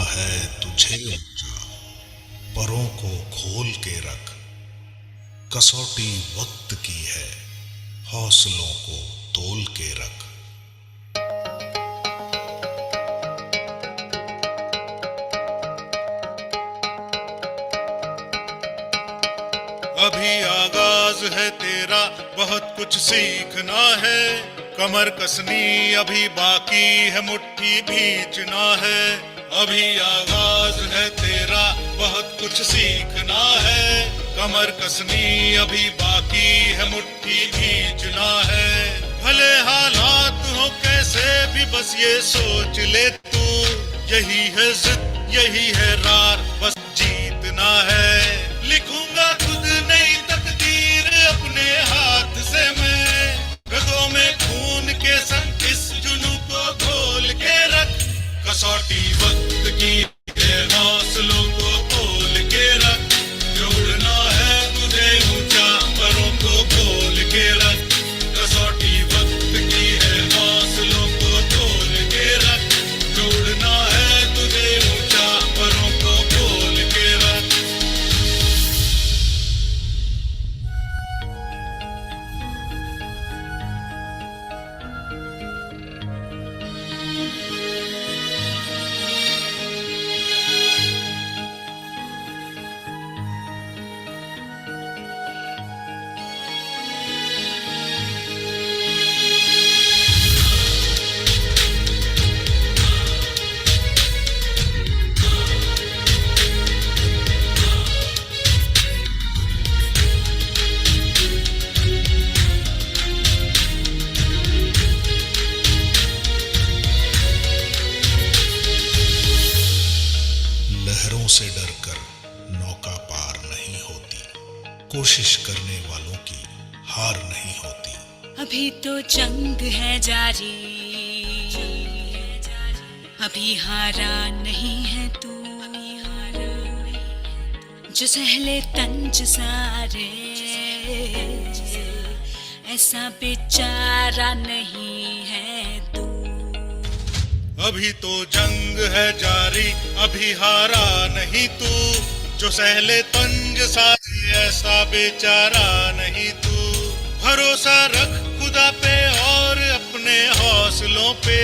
है तुझे ऊंचा, परों को खोल के रख। कसौटी वक्त की है, हौसलों को तोल के रख। अभी आगाज है तेरा, बहुत कुछ सीखना है। कमर कसनी अभी बाकी है, मुट्ठी भींचना है। अभी आगाज है तेरा, बहुत कुछ सीखना है। कमर कसनी अभी बाकी है, मुट्ठी भींचना है। भले हालात हो कैसे भी, बस ये सोच ले तू, यही है जिद, यही है रार, बस जीतना है। लिखूंगा खुद नई तकदीर अपने हाथ से मैं, रगों में खून के संग इस जुनून को घोल के रख। कसौटी वक्त की है, हौसलों को तोल के रख। जोड़ना है तुझे ऊंचा, परों को खोल के रख। कसौटी वक्त की है, हौसलों को तोल के रख। जोड़ना है तुझे ऊंचा, परों को खोल के रख। लहरों से डरकर नौका पार नहीं होती, कोशिश करने वालों की हार नहीं होती। अभी तो जंग है जारी, अभी हारा नहीं है तू। जो सहले तंज सारे, ऐसा बेचारा नहीं है तू। अभी तो जंग है जारी, अभी हारा नहीं तू। जो सहले तंज सारी, ऐसा बेचारा नहीं तू। भरोसा रख खुदा पे और अपने हौसलों पे,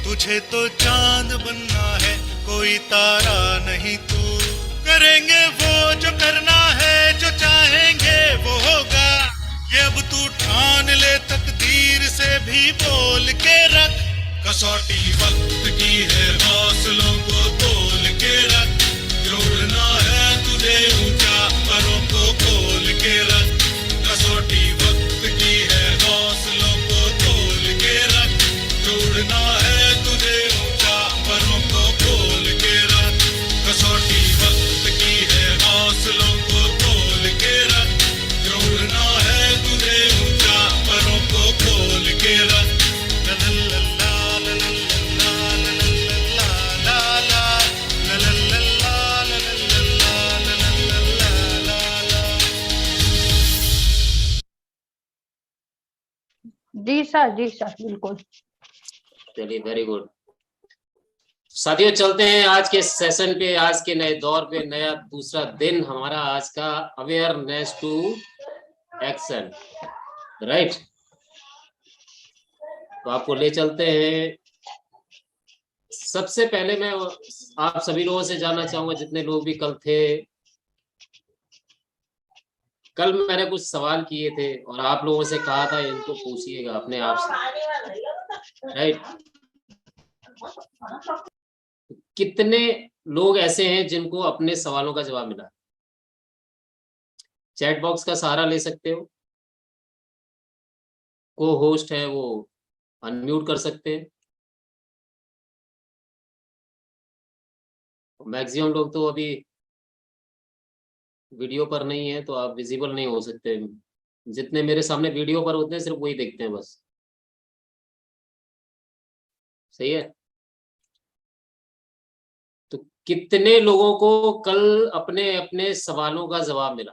तुझे तो चांद बनना है, कोई तारा नहीं तू। करेंगे वो जो करना है, जो चाहेंगे वो होगा। ये अब तू ठान ले, तकदीर से भी बोल के रख। कसौटी वक्त की है, हौसलों को तोल के रख। जोड़ना है तुझे ऊंचा, परों को खोल के रख। कसौटी वक्त की है, हौसलों को तोल के रख। जोड़ना है तुझे ऊंचा, परों को खोल के रख। कसौटी वक्त की है, हौसलों को तोल के रख। जोड़ना है तुझे ऊंचा, परों को खोल के रख। जी सर बिल्कुल। चलिए, वेरी गुड साथियों। चलते हैं आज के सेशन पे, आज के नए दौर पे। नया दूसरा दिन हमारा आज का, अवेयरनेस टू एक्शन, राइट। तो आपको ले चलते हैं। सबसे पहले मैं आप सभी लोगों से जानना चाहूंगा, जितने लोग भी कल थे। कल मैंने कुछ सवाल किए थे और आप लोगों से कहा था इनको पूछिएगा अपने आप से, राइट। कितने लोग ऐसे हैं जिनको अपने सवालों का जवाब मिला? चैट बॉक्स का सहारा ले सकते हो, को होस्ट है वो अनम्यूट कर सकते हैं। मैक्सिमम लोग तो अभी वीडियो पर नहीं है, तो आप विजिबल नहीं हो सकते। जितने मेरे सामने वीडियो पर होते हैं सिर्फ वही देखते हैं बस, सही है। तो कितने लोगों को कल अपने अपने सवालों का जवाब मिला?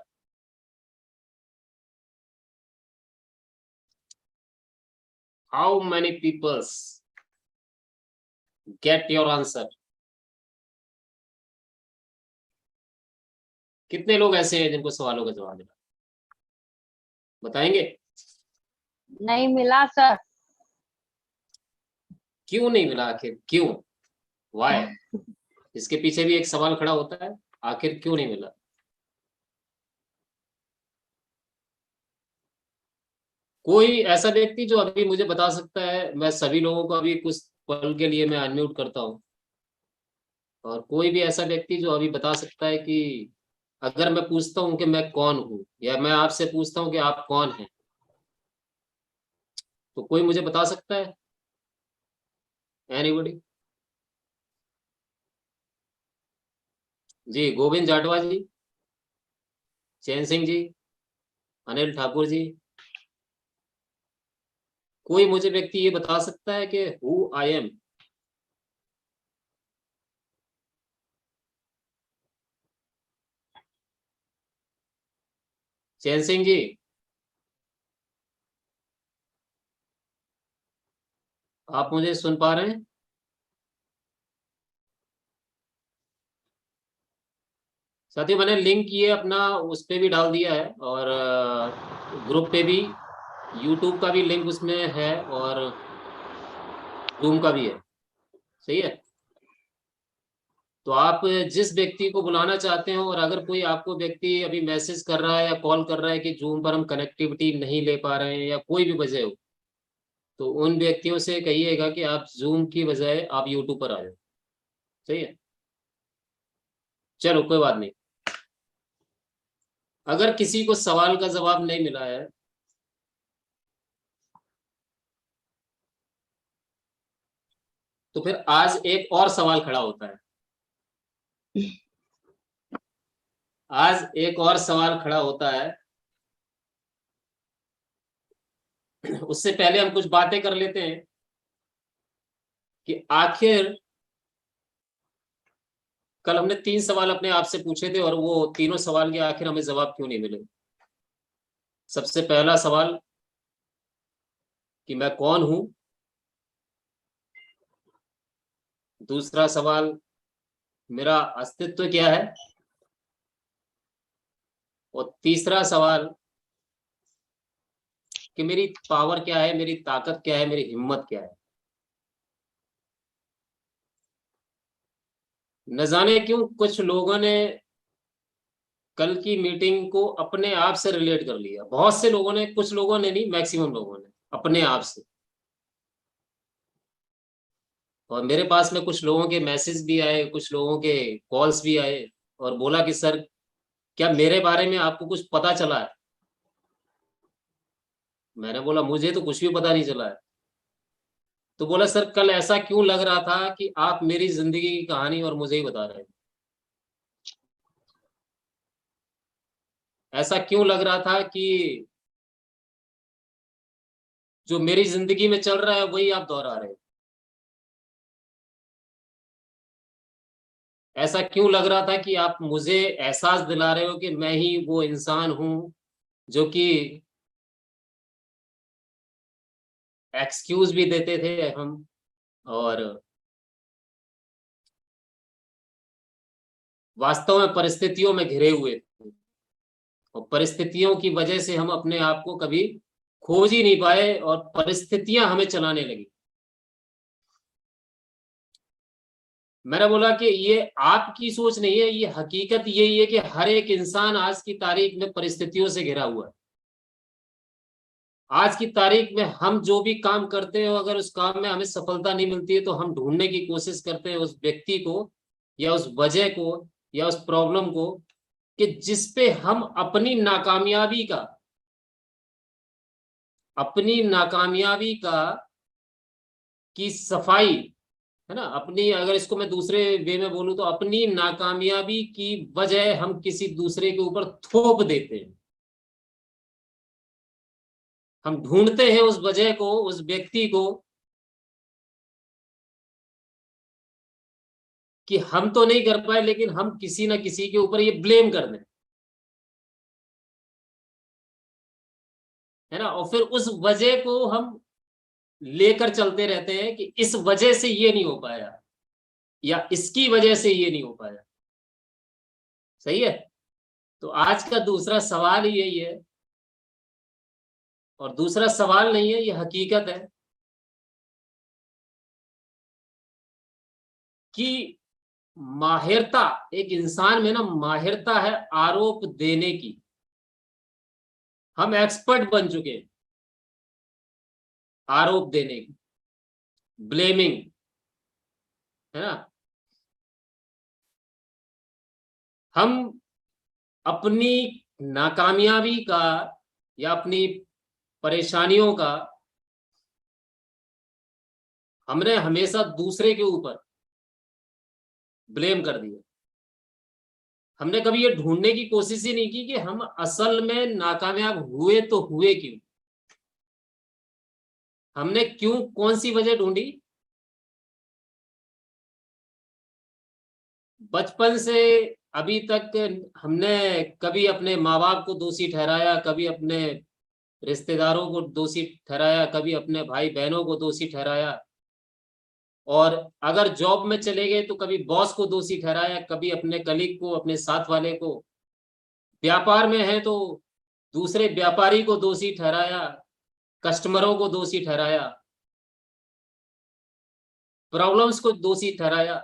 How many peoples get your answer? कितने लोग ऐसे हैं जिनको सवालों का जवाब मिला? बताएंगे? नहीं मिला सर। क्यों नहीं मिला? आखिर क्यों? वाई? इसके पीछे भी एक सवाल खड़ा होता है, आखिर क्यों नहीं मिला? कोई ऐसा व्यक्ति जो अभी मुझे बता सकता है? मैं सभी लोगों को अभी कुछ पल के लिए मैं अनम्यूट करता हूँ, और कोई भी ऐसा व्यक्ति जो अभी बता सकता है कि अगर मैं पूछता हूँ कि मैं कौन हूँ, या मैं आपसे पूछता हूँ कि आप कौन हैं, तो कोई मुझे बता सकता है? एनीबॉडी? जी, गोविंद जाटवा जी, चैन सिंह जी, अनिल ठाकुर जी, कोई मुझे व्यक्ति ये बता सकता है कि हु आई एम? चैन सिंह जी, आप मुझे सुन पा रहे हैं? साथियों, मैंने लिंक ये अपना उस पे भी डाल दिया है, और ग्रुप पे भी, यूट्यूब का भी लिंक उसमें है, और जूम का भी है। सही है? तो आप जिस व्यक्ति को बुलाना चाहते हो, और अगर कोई आपको व्यक्ति अभी मैसेज कर रहा है या कॉल कर रहा है कि जूम पर हम कनेक्टिविटी नहीं ले पा रहे हैं, या कोई भी वजह हो, तो उन व्यक्तियों से कहिएगा कि आप जूम की बजाय आप यूट्यूब पर आ जाओ। सही है? चलो, कोई बात नहीं। अगर किसी को सवाल का जवाब नहीं मिला है, तो फिर आज एक और सवाल खड़ा होता है। आज एक और सवाल खड़ा होता है। उससे पहले हम कुछ बातें कर लेते हैं कि आखिर कल हमने 3 सवाल अपने आप से पूछे थे, और वो तीनों सवाल के आखिर हमें जवाब क्यों नहीं मिले। सबसे पहला सवाल कि मैं कौन हूं। दूसरा सवाल, मेरा अस्तित्व क्या है। और तीसरा सवाल कि मेरी पावर क्या है, मेरी ताकत क्या है, मेरी हिम्मत क्या है। न जाने क्यों कुछ लोगों ने कल की मीटिंग को अपने आप से रिलेट कर लिया। बहुत से लोगों ने, कुछ लोगों ने नहीं, मैक्सिमम लोगों ने अपने आप से। और मेरे पास में कुछ लोगों के मैसेज भी आए, कुछ लोगों के कॉल्स भी आए, और बोला कि सर, क्या मेरे बारे में आपको कुछ पता चला है? मैंने बोला मुझे तो कुछ भी पता नहीं चला है। तो बोला सर, कल ऐसा क्यों लग रहा था कि आप मेरी जिंदगी की कहानी और मुझे ही बता रहे हैं? ऐसा क्यों लग रहा था कि जो मेरी जिंदगी में चल रहा है वही आप दोहरा रहे हैं? ऐसा क्यों लग रहा था कि आप मुझे एहसास दिला रहे हो कि मैं ही वो इंसान हूं जो कि एक्सक्यूज भी देते थे हम, और वास्तव में परिस्थितियों में घिरे हुए थे, और परिस्थितियों की वजह से हम अपने आप को कभी खोज ही नहीं पाए, और परिस्थितियां हमें चलाने लगी। मैंने बोला कि ये आपकी सोच नहीं है, ये हकीकत यही है कि हर एक इंसान आज की तारीख में परिस्थितियों से घिरा हुआ है। आज की तारीख में हम जो भी काम करते हैं, अगर उस काम में हमें सफलता नहीं मिलती है, तो हम ढूंढने की कोशिश करते हैं उस व्यक्ति को, या उस वजह को, या उस प्रॉब्लम को, कि जिसपे हम अपनी नाकामयाबी का की सफाई, है ना, अपनी, अगर इसको मैं दूसरे वे में बोलूं तो अपनी नाकामयाबी की वजह हम किसी दूसरे के ऊपर थोप देते हैं। हम ढूंढते हैं उस वजह को, उस व्यक्ति को, कि हम तो नहीं कर पाए, लेकिन हम किसी ना किसी के ऊपर ये ब्लेम कर दें, है ना। और फिर उस वजह को हम लेकर चलते रहते हैं कि इस वजह से ये नहीं हो पाया, या इसकी वजह से ये नहीं हो पाया। सही है? तो आज का दूसरा सवाल ही यही है, और दूसरा सवाल नहीं है, ये हकीकत है कि माहिरता, एक इंसान में ना माहिरता है आरोप देने की। हम एक्सपर्ट बन चुके हैं आरोप देने की, ब्लेमिंग, है ना। हम अपनी नाकामयाबी का या अपनी परेशानियों का हमने हमेशा दूसरे के ऊपर ब्लेम कर दिया। हमने कभी ये ढूंढने की कोशिश ही नहीं की कि हम असल में नाकामयाब हुए तो हुए क्यों। हमने क्यों, कौन सी वजह ढूंढी? बचपन से अभी तक हमने कभी अपने माँ बाप को दोषी ठहराया, कभी अपने रिश्तेदारों को दोषी ठहराया, कभी अपने भाई बहनों को दोषी ठहराया, और अगर जॉब में चले गए तो कभी बॉस को दोषी ठहराया, कभी अपने कलीग को, अपने साथ वाले को। व्यापार में है तो दूसरे व्यापारी को दोषी ठहराया, कस्टमरों को दोषी ठहराया, प्रॉब्लम्स को दोषी ठहराया,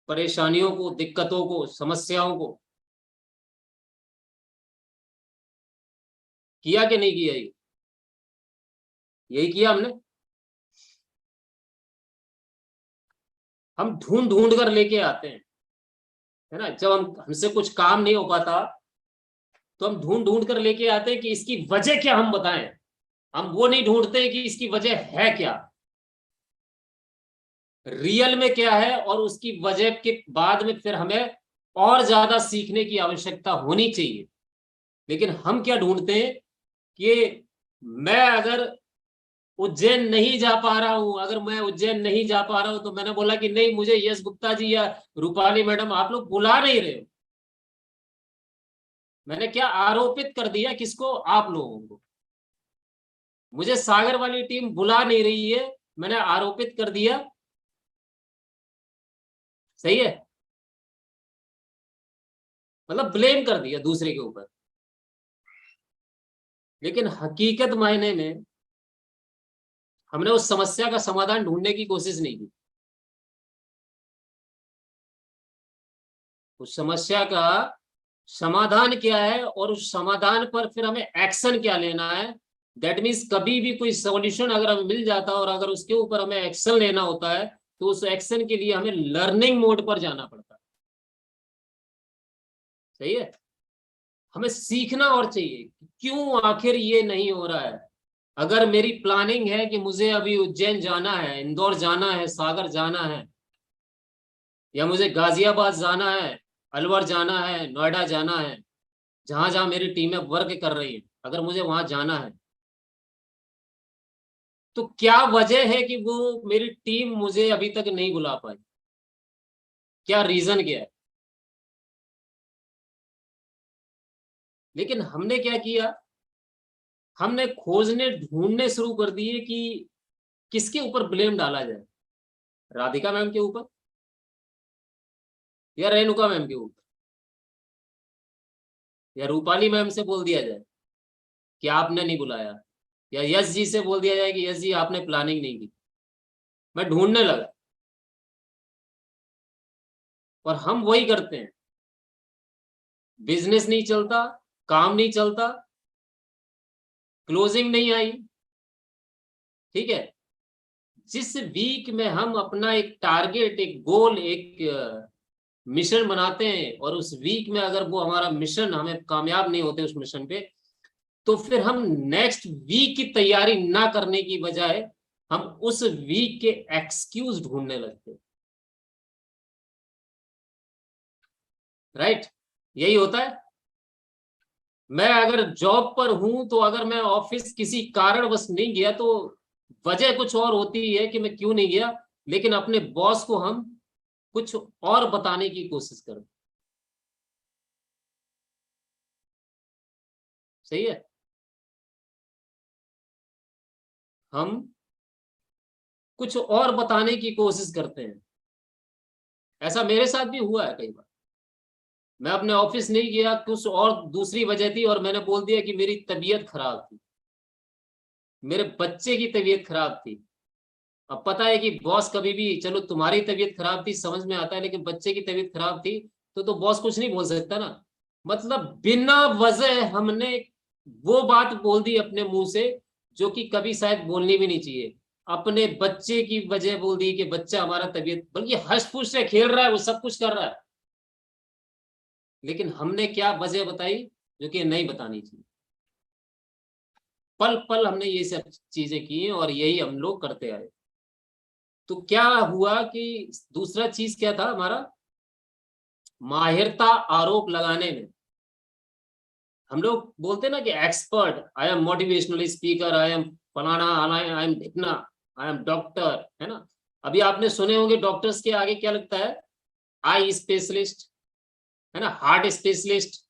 परेशानियों को, दिक्कतों को, समस्याओं को। किया कि नहीं किया? यही किया हमने। हम ढूंढ ढूंढ कर लेके आते हैं, है ना। जब हमसे कुछ काम नहीं हो पाता तो हम ढूंढ ढूंढ कर लेके आते हैं कि इसकी वजह क्या, हम बताएं। हम वो नहीं ढूंढते कि इसकी वजह है क्या, रियल में क्या है, और उसकी वजह के बाद में फिर हमें और ज्यादा सीखने की आवश्यकता होनी चाहिए। लेकिन हम क्या ढूंढते हैं कि मैं अगर उज्जैन नहीं जा पा रहा हूं, अगर मैं उज्जैन नहीं जा पा रहा हूं तो मैंने बोला कि नहीं, मुझे यश गुप्ता जी या रूपाली मैडम आप लोग बुला नहीं रहे हो। मैंने क्या आरोपित कर दिया? किसको? आप लोगों को। मुझे सागर वाली टीम बुला नहीं रही है, मैंने आरोपित कर दिया। सही है, मतलब ब्लेम कर दिया दूसरे के ऊपर। लेकिन हकीकत मायने में हमने उस समस्या का समाधान ढूंढने की कोशिश नहीं की। उस समस्या का समाधान क्या है और उस समाधान पर फिर हमें एक्शन क्या लेना है। दैट मीन्स कभी भी कोई सॉल्यूशन अगर हमें मिल जाता है और अगर उसके ऊपर हमें एक्शन लेना होता है तो उस एक्शन के लिए हमें लर्निंग मोड पर जाना पड़ता है। सही है, हमें सीखना और चाहिए क्यों आखिर ये नहीं हो रहा है। अगर मेरी प्लानिंग है कि मुझे अभी उज्जैन जाना है, इंदौर जाना है, सागर जाना है, या मुझे गाजियाबाद जाना है, अलवर जाना है, नोएडा जाना है, जहां जहां मेरी टीमें वर्क कर रही है, अगर मुझे वहां जाना है तो क्या वजह है कि वो मेरी टीम मुझे अभी तक नहीं बुला पाई? क्या रीजन क्या है? लेकिन हमने क्या किया, हमने खोजने ढूंढने शुरू कर दिए कि किसके ऊपर ब्लेम डाला जाए। राधिका मैम के ऊपर या रेणुका मैम के ऊपर या रूपाली मैम से बोल दिया जाए कि आपने नहीं बुलाया, या यश जी से बोल दिया जाए कि यश जी आपने प्लानिंग नहीं की। मैं ढूंढने लगा और हम वही करते हैं। बिजनेस नहीं चलता, काम नहीं चलता, क्लोजिंग नहीं आई, ठीक है। जिस वीक में हम अपना एक टारगेट, एक गोल, एक मिशन बनाते हैं और उस वीक में अगर वो हमारा मिशन, हमें कामयाब नहीं होते उस मिशन पे, तो फिर हम नेक्स्ट वीक की तैयारी ना करने की बजाय हम उस वीक के एक्सक्यूज ढूंढने लगते हैं। राइट, यही होता है। मैं अगर जॉब पर हूं तो अगर मैं ऑफिस किसी कारणवश नहीं गया तो वजह कुछ और होती है कि मैं क्यों नहीं गया, लेकिन अपने बॉस को हम कुछ और बताने की कोशिश करें। सही है, हम कुछ और बताने की कोशिश करते हैं। ऐसा मेरे साथ भी हुआ है कई बार। मैं अपने ऑफिस नहीं गया, कुछ और दूसरी वजह थी और मैंने बोल दिया कि मेरी तबीयत खराब थी, मेरे बच्चे की तबीयत खराब थी। अब पता है कि बॉस कभी भी, चलो तुम्हारी तबीयत खराब थी समझ में आता है, लेकिन बच्चे की तबीयत खराब थी तो बॉस कुछ नहीं बोल सकता ना। मतलब बिना वजह हमने वो बात बोल दी अपने मुंह से जो कि कभी शायद बोलनी भी नहीं चाहिए। अपने बच्चे की वजह बोल दी कि बच्चा हमारा तबीयत, बल्कि हंस फुस से खेल रहा है, वो सब कुछ कर रहा है, लेकिन हमने क्या वजह बताई जो कि नहीं बतानी चाहिए। पल पल हमने ये सब चीजें की हैं और यही हम लोग करते आए। तो क्या हुआ कि दूसरा चीज क्या था हमारा, माहिरता आरोप लगाने में। हम लोग बोलते ना कि expert, I am motivational speaker, I am फलाना, आई एम ढिकना, आई एम डॉक्टर, है ना। अभी आपने सुने होंगे डॉक्टर्स के आगे क्या लगता है, आई स्पेशलिस्ट, है ना, हार्ट स्पेशलिस्ट।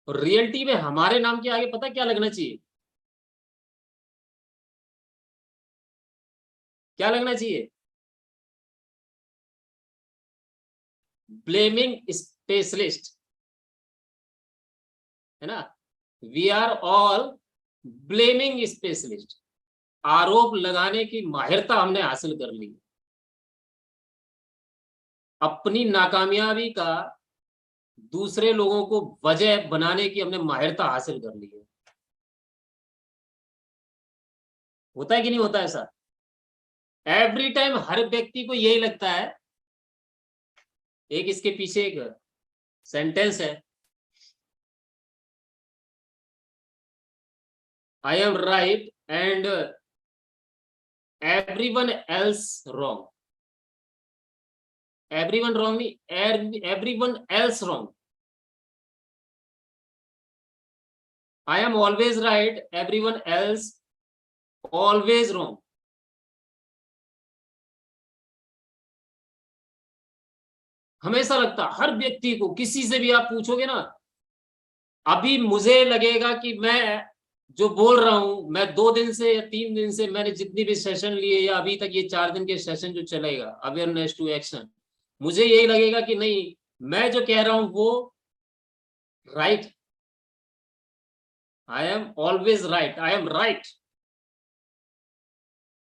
और रियलिटी में हमारे नाम के आगे पता क्या लगना चाहिए, क्या लगना चाहिए, ब्लेमिंग स्पेशलिस्ट, है ना। We are all blaming specialist. आरोप लगाने की माहिरता हमने हासिल कर ली। अपनी नाकामयाबी का दूसरे लोगों को वजह बनाने की हमने माहिरता हासिल कर ली है। होता है कि नहीं होता ऐसा? एवरी टाइम हर व्यक्ति को यही लगता है। एक इसके पीछे एक सेंटेंस है, I am right and everyone else wrong. Everyone wrong नहीं, everyone else wrong. I am always right, everyone else always wrong. हमेशा लगता, हर व्यक्ति को, किसी से भी आप पूछोगे ना, अभी मुझे लगेगा कि मैं जो बोल रहा हूं, मैं 2 दिन से या 3 दिन से मैंने जितनी भी सेशन लिए या अभी तक ये 4 दिन के सेशन जो चलेगा अवेयरनेस टू एक्शन, मुझे यही लगेगा कि नहीं, मैं जो कह रहा हूं वो right, I am always right, I am right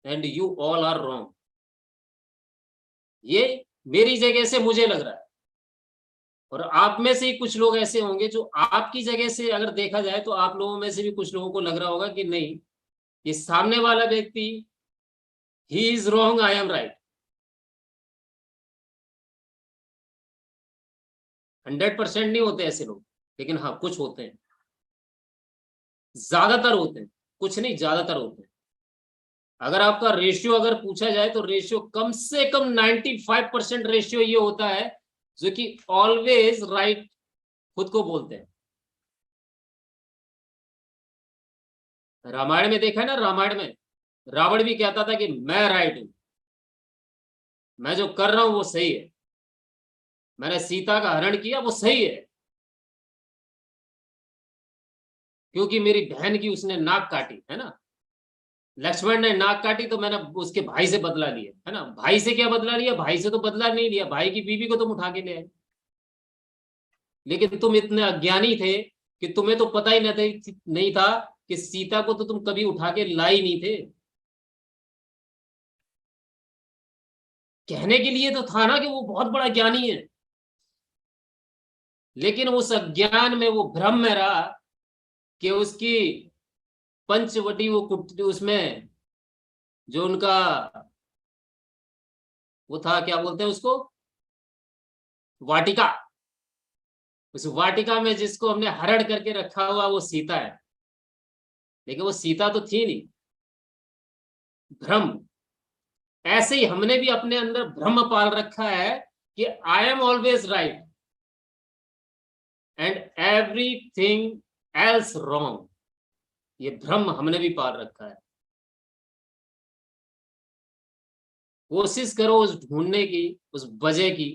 and you all are wrong. ये मेरी जगह से मुझे लग रहा है, और आप में से ही कुछ लोग ऐसे होंगे जो आपकी जगह से अगर देखा जाए तो आप लोगों में से भी कुछ लोगों को लग रहा होगा कि नहीं, ये सामने वाला व्यक्ति he is wrong, I am right. 100% नहीं होते ऐसे लोग, लेकिन हाँ कुछ होते हैं, ज्यादातर होते हैं, कुछ नहीं ज्यादातर होते हैं। अगर आपका रेशियो अगर पूछा जाए तो रेशियो कम से कम 95% रेशियो ये होता है जो कि ऑलवेज राइट खुद को बोलते हैं। रामायण में देखा है ना, रामायण में रावण भी कहता था कि मैं राइट हूं, मैं जो कर रहा हूं वो सही है, मैंने सीता का हरण किया वो सही है, क्योंकि मेरी बहन की उसने नाक काटी, है ना। लक्ष्मण ने नाक काटी तो मैंने उसके भाई से बदला लिया, है ना। भाई से क्या बदला लिया, भाई से तो बदला नहीं लिया, भाई की बीवी को तुम उठा के ले आए। लेकिन तुम इतने अज्ञानी थे कि तुम्हें तो पता ही नहीं था कि सीता को तो तुम कभी उठा के लाई नहीं थे। कहने के लिए तो था ना कि वो बहुत बड़ा ज्ञानी है, लेकिन उस अज्ञान में, वो भ्रम में रहा कि उसकी पंचवटी, वो कुटी, उसमें जो उनका वो था, क्या बोलते हैं उसको, वाटिका, उस वाटिका में जिसको हमने हरण करके रखा हुआ वो सीता है, लेकिन वो सीता तो थी नहीं, भ्रम। ऐसे ही हमने भी अपने अंदर भ्रम पाल रखा है कि आई am always right and everything else wrong. ये भ्रम हमने भी पाल रखा है। कोशिश करो उस ढूंढने की, उस वजह की,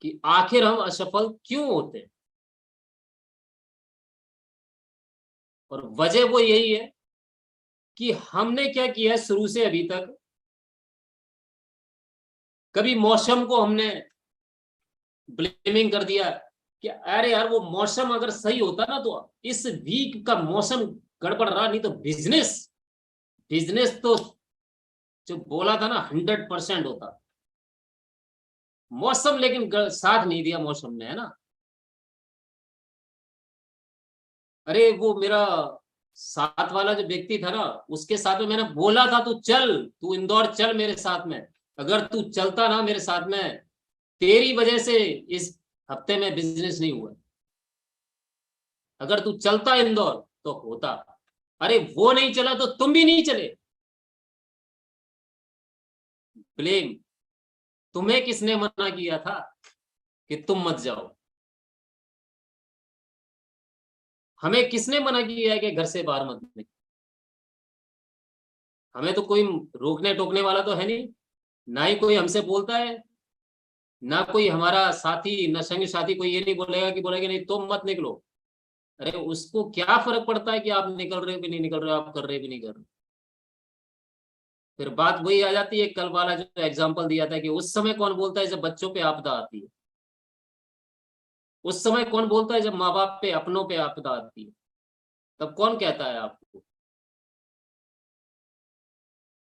कि आखिर हम असफल क्यों होते हैं। और वजह वो यही है कि हमने क्या किया है शुरू से अभी तक। कभी मौसम को हमने ब्लेमिंग कर दिया कि अरे यार वो मौसम अगर सही होता ना तो इस वीक का मौसम गड़बड़ रहा, नहीं तो बिजनेस बिजनेस तो जो बोला था ना 100% होता। मौसम लेकिन साथ नहीं दिया मौसम ने, है ना। अरे वो मेरा साथ वाला जो व्यक्ति था ना, उसके साथ में मैंने बोला था तू चल, तू इंदौर चल मेरे साथ में। अगर तू चलता ना मेरे साथ में, तेरी वजह से इस हफ्ते में बिजनेस नहीं हुआ। अगर तू चलता इंदौर तो होता। अरे वो नहीं चला तो तुम भी नहीं चले। ब्लेम, तुम्हें किसने मना किया था कि तुम मत जाओ? हमें किसने मना किया है कि घर से बाहर मत निकलो? हमें तो कोई रोकने टोकने वाला तो है नहीं, ना ही कोई हमसे बोलता है, ना कोई हमारा साथी, न संग साथी कोई ये नहीं बोलेगा नहीं तुम मत निकलो। अरे उसको क्या फर्क पड़ता है कि आप निकल रहे हो भी नहीं निकल रहे हो, आप कर रहे भी नहीं कर रहे। फिर बात वही आ जाती है, कल वाला जो एग्जाम्पल दिया था कि उस समय कौन बोलता है जब बच्चों पे आपदा आती है, उस समय कौन बोलता है जब माँ बाप पे अपनों पे आपदा आती है, तब कौन कहता है आपको?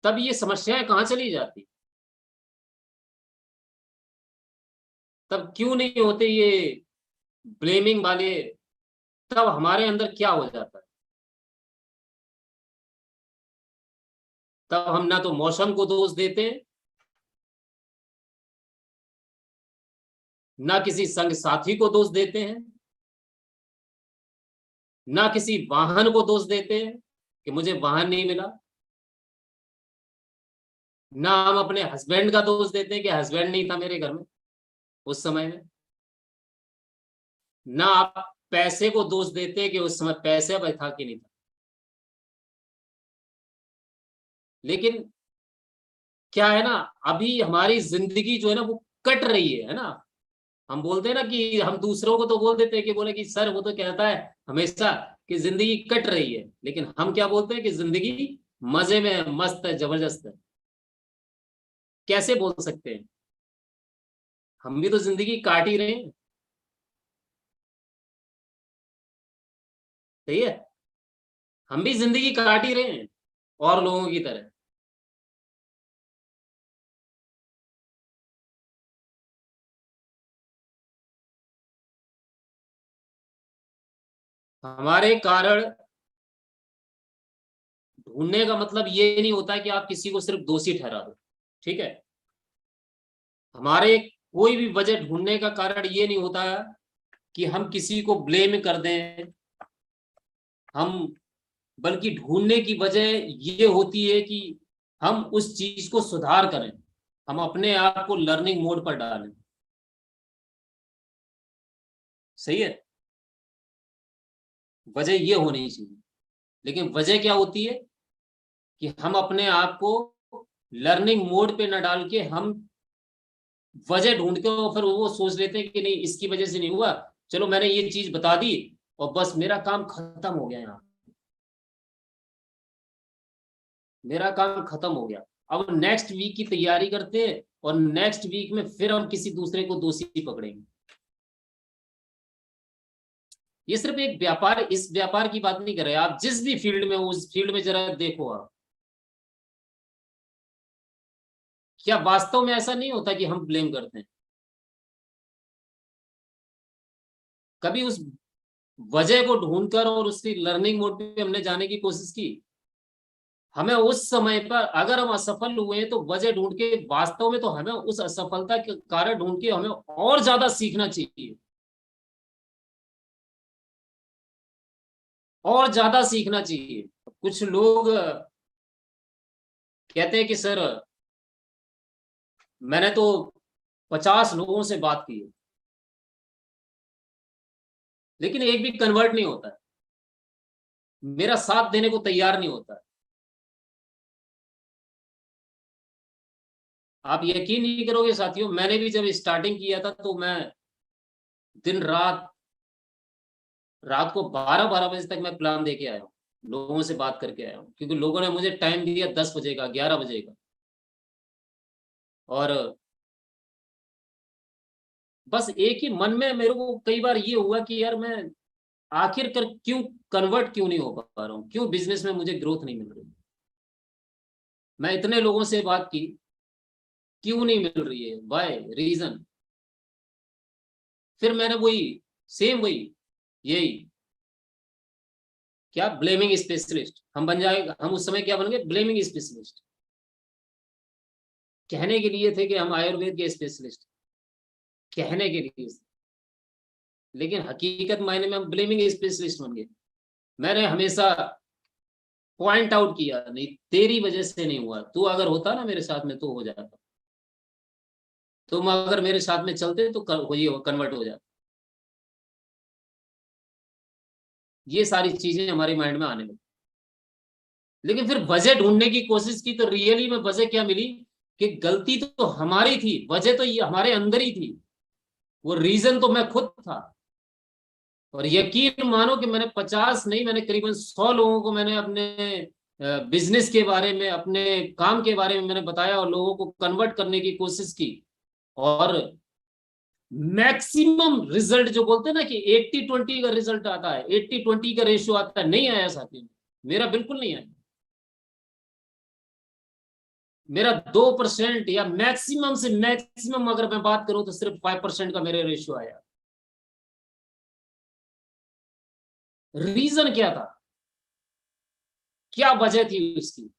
तब ये समस्याएं कहाँ चली जाती? तब क्यों नहीं होते ये ब्लेमिंग वाले? तब हमारे अंदर क्या हो जाता है? तब हम ना तो मौसम को दोष देते हैं, ना किसी संग साथी को दोष देते हैं, ना किसी वाहन को दोष देते हैं कि मुझे वाहन नहीं मिला, ना हम अपने हस्बैंड का दोष देते हैं कि हस्बैंड नहीं था मेरे घर में उस समय में, ना आप पैसे को दोष देते हैं कि उस समय पैसे अब था कि नहीं था। लेकिन क्या है ना, अभी हमारी जिंदगी जो है ना वो कट रही है ना। हम बोलते हैं ना कि हम दूसरों को तो बोल देते हैं कि बोले कि सर वो तो कहता है हमेशा कि जिंदगी कट रही है, लेकिन हम क्या बोलते हैं कि जिंदगी मजे में है, मस्त है, जबरदस्त है। कैसे बोल सकते हैं? हम भी तो जिंदगी काट ही रहे हैं। सही है, हम भी जिंदगी काट ही रहे हैं और लोगों की तरह। हमारे कारण ढूंढने का मतलब ये नहीं होता कि आप किसी को सिर्फ दोषी ठहरा दो, ठीक है। हमारे कोई भी वजह ढूंढने का कारण ये नहीं होता कि हम किसी को ब्लेम कर दें, हम बल्कि ढूंढने की वजह ये होती है कि हम उस चीज को सुधार करें, हम अपने आप को लर्निंग मोड पर डालें। सही है, वजह ये होनी चाहिए। लेकिन वजह क्या होती है कि हम अपने आप को लर्निंग मोड पे न डाल के हम वजह ढूंढ के और फिर वो सोच लेते हैं कि नहीं इसकी वजह से नहीं हुआ, चलो मैंने ये चीज बता दी और बस मेरा काम खत्म हो गया, यहाँ मेरा काम खत्म हो गया। अब नेक्स्ट वीक की तैयारी करते हैं और नेक्स्ट वीक में फिर हम किसी दूसरे को दोषी पकड़ेंगे। ये सिर्फ एक व्यापार, इस व्यापार की बात नहीं कर रहे, आप जिस भी फील्ड में हो उस फील्ड में जरा देखो आप, क्या वास्तव में ऐसा नहीं होता कि हम ब्लेम करते हैं? कभी उस वजह को ढूंढकर और उसकी लर्निंग मोड पे हमने जाने की कोशिश की? हमें उस समय पर अगर हम असफल हुए तो वजह ढूंढ के, वास्तव में तो हमें उस असफलता के कारण ढूंढ के हमें और ज्यादा सीखना चाहिए, और ज्यादा सीखना चाहिए। कुछ लोग कहते हैं कि सर मैंने तो 50 लोगों से बात की है लेकिन एक भी कन्वर्ट नहीं होता है, मेरा साथ देने को तैयार नहीं होता है। आप यकीन नहीं करोगे साथियों, मैंने भी जब स्टार्टिंग किया था तो मैं दिन रात को 12-12 बजे तक मैं प्लान दे के आया हूँ, लोगों से बात करके आया हूँ, क्योंकि लोगों ने मुझे टाइम दिया 10 बजे का, 11 बजे का, और बस एक ही मन में मेरे को कई बार ये हुआ कि यार मैं आखिर कर क्यों कन्वर्ट क्यों नहीं हो पा रहा हूँ, क्यों बिजनेस में मुझे ग्रोथ नहीं मिल रही। मैं इतने लोगों से बात की, क्यों नहीं मिल रही है, वाई रीजन। फिर मैंने वही यही क्या, ब्लेमिंग स्पेशलिस्ट हम बन जाएगा। हम उस समय क्या बन गए, ब्लेमिंग स्पेशलिस्ट। कहने के लिए थे कि हम आयुर्वेद के स्पेशलिस्ट, कहने के लिए, लेकिन हकीकत मायने में हम ब्लेमिंग स्पेशलिस्ट बन गए। मैंने हमेशा पॉइंट आउट किया, नहीं तेरी वजह से नहीं हुआ, तू अगर होता ना मेरे साथ में तो हो जाता, तुम अगर मेरे साथ में चलते तो कन्वर्ट हो जाता। ये सारी चीजें हमारे माइंड में आने लगी। लेकिन फिर वजह ढूंढने की कोशिश की तो रियली में वजह क्या मिली कि गलती तो हमारी थी, वजह तो ये हमारे अंदर ही थी, वो रीजन तो मैं खुद था। और यकीन मानो कि मैंने 50 नहीं, मैंने करीबन 100 लोगों को मैंने अपने बिजनेस के बारे में, अपने काम के बारे में मैंने बताया और लोगों को कन्वर्ट करने की कोशिश की। और मैक्सिमम रिजल्ट जो बोलते हैं ना कि 80-20 का रिजल्ट आता है, 80-20 का रेशियो आता है, नहीं आया साथी, मेरा बिल्कुल नहीं आया। मेरा 2% या मैक्सिमम से मैक्सिमम अगर मैं बात करूं तो सिर्फ 5% का मेरे रेशियो आया। रीजन क्या था, क्या वजह थी उसकी?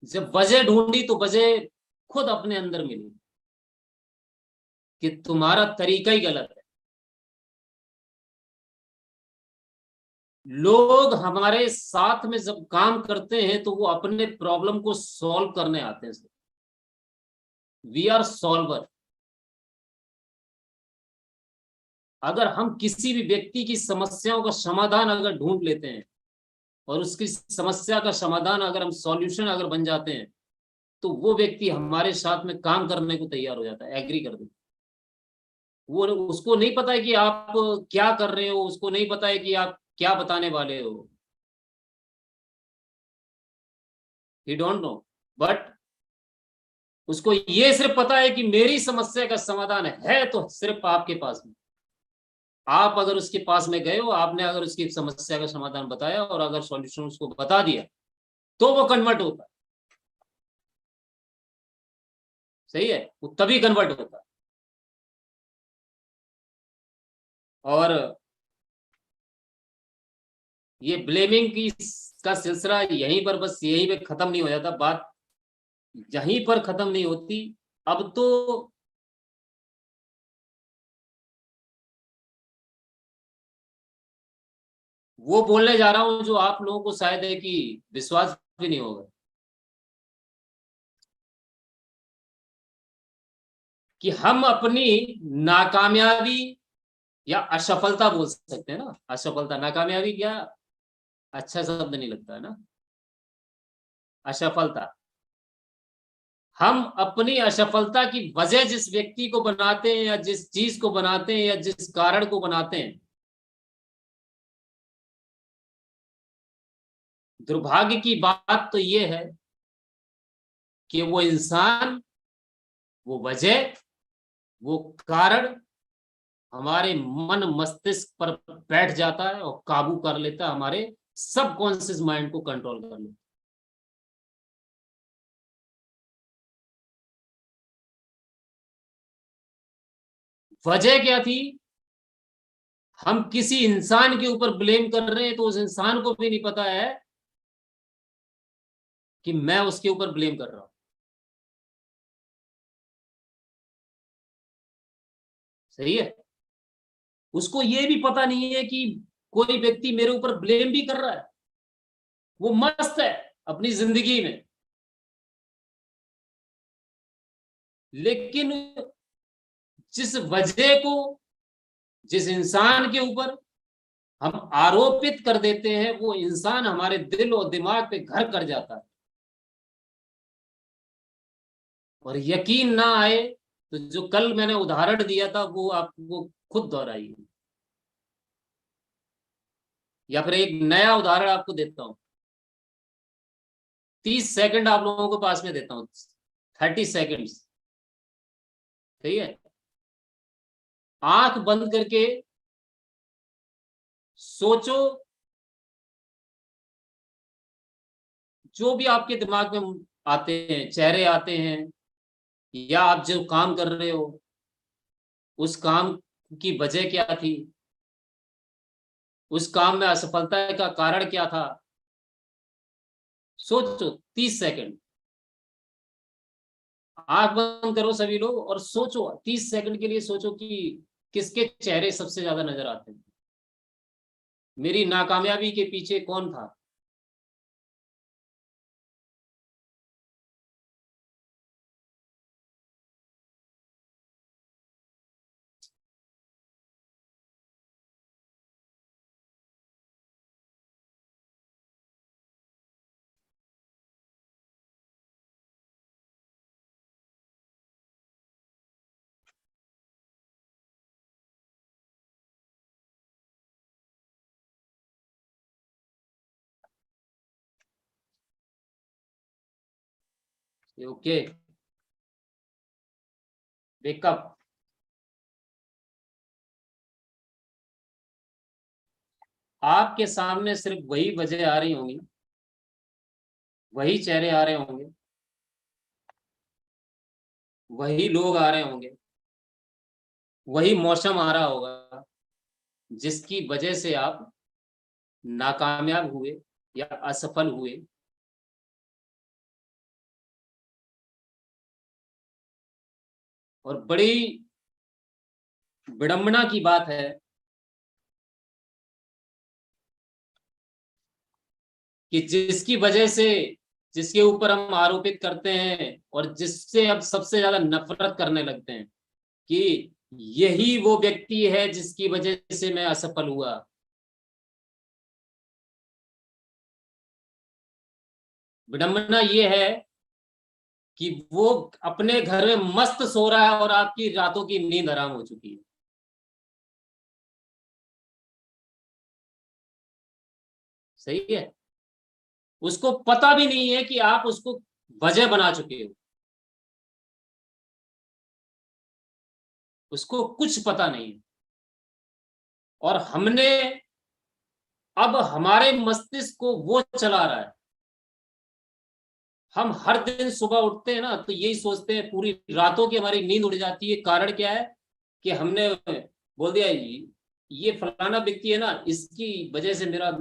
जब वजह ढूंढी तो वजह खुद अपने अंदर मिली कि तुम्हारा तरीका ही गलत है। लोग हमारे साथ में जब काम करते हैं तो वो अपने प्रॉब्लम को सॉल्व करने आते हैं। We are solver. अगर हम किसी भी व्यक्ति की समस्याओं का समाधान अगर ढूंढ लेते हैं और उसकी समस्या का समाधान अगर हम सॉल्यूशन अगर बन जाते हैं तो वो व्यक्ति हमारे साथ में काम करने को तैयार हो जाता है, एग्री कर देता है। वो उसको नहीं पता है कि आप क्या कर रहे हो, उसको नहीं पता है कि आप क्या बताने वाले हो, ही डोंट नो, बट उसको ये सिर्फ पता है कि मेरी समस्या का समाधान है तो सिर्फ आपके पास में। आप अगर उसके पास में गए हो, आपने अगर उसकी समस्या का समाधान बताया और अगर सॉल्यूशन उसको बता दिया तो वो कन्वर्ट होता है। सही है, वो तभी कन्वर्ट होता है। और ये ब्लेमिंग की का सिलसिला यहीं पर, बस यहीं पे खत्म नहीं हो जाता, बात यहीं पर खत्म नहीं होती। अब तो वो बोलने जा रहा हूं जो आप लोगों को शायद है कि विश्वास भी नहीं होगा, कि हम अपनी नाकामयाबी या असफलता बोल सकते हैं ना, असफलता, नाकामयाबी क्या अच्छा शब्द नहीं लगता है ना, असफलता। हम अपनी असफलता की वजह जिस व्यक्ति को बनाते हैं या जिस चीज को बनाते हैं या जिस कारण को बनाते हैं, दुर्भाग्य की बात तो ये है कि वो इंसान, वो वजह, वो कारण हमारे मन मस्तिष्क पर बैठ जाता है और काबू कर लेता है, हमारे सबकॉन्शियस माइंड को कंट्रोल कर लेता है। वजह क्या थी, हम किसी इंसान के ऊपर ब्लेम कर रहे हैं तो उस इंसान को भी नहीं पता है कि मैं उसके ऊपर ब्लेम कर रहा हूं। सही है, उसको ये भी पता नहीं है कि कोई व्यक्ति मेरे ऊपर ब्लेम भी कर रहा है, वो मस्त है अपनी जिंदगी में। लेकिन जिस वजह को, जिस इंसान के ऊपर हम आरोपित कर देते हैं, वो इंसान हमारे दिल और दिमाग पे घर कर जाता है। और यकीन ना आए तो जो कल मैंने उदाहरण दिया था वो आपको खुद दोहराइए, या फिर एक नया उदाहरण आपको देता हूं। 30 सेकंड आप लोगों को पास में देता हूं, 30 सेकंड्स। सही है। आंख बंद करके सोचो, जो भी आपके दिमाग में आते हैं, चेहरे आते हैं, या आप जो काम कर रहे हो उस काम की वजह क्या थी, उस काम में असफलता का कारण क्या था। सोचो 30 सेकंड, आंख बंद करो सभी लोग और सोचो 30 सेकंड के लिए, सोचो कि किसके चेहरे सबसे ज्यादा नजर आते हैं, मेरी नाकामयाबी के पीछे कौन था। Okay, wake up. आपके सामने सिर्फ वही वजह आ रही होंगी, वही चेहरे आ रहे होंगे, वही लोग आ रहे होंगे, वही मौसम आ रहा होगा जिसकी वजह से आप नाकामयाब हुए या असफल हुए। और बड़ी विडंबना की बात है कि जिसकी वजह से, जिसके ऊपर हम आरोपित करते हैं और जिससे अब सबसे ज्यादा नफरत करने लगते हैं कि यही वो व्यक्ति है जिसकी वजह से मैं असफल हुआ। विडंबना ये है कि वो अपने घर में मस्त सो रहा है और आपकी रातों की नींद हराम हो चुकी है। सही है। उसको पता भी नहीं है कि आप उसको वजह बना चुके हो, उसको कुछ पता नहीं है। और हमने, अब हमारे मस्तिष्क को वो चला रहा है। हम हर दिन सुबह उठते हैं ना तो यही सोचते हैं, पूरी रातों की हमारी नींद उड़ जाती है। कारण क्या है कि हमने बोल दिया ये फलाना व्यक्ति है ना, इसकी वजह से मेरा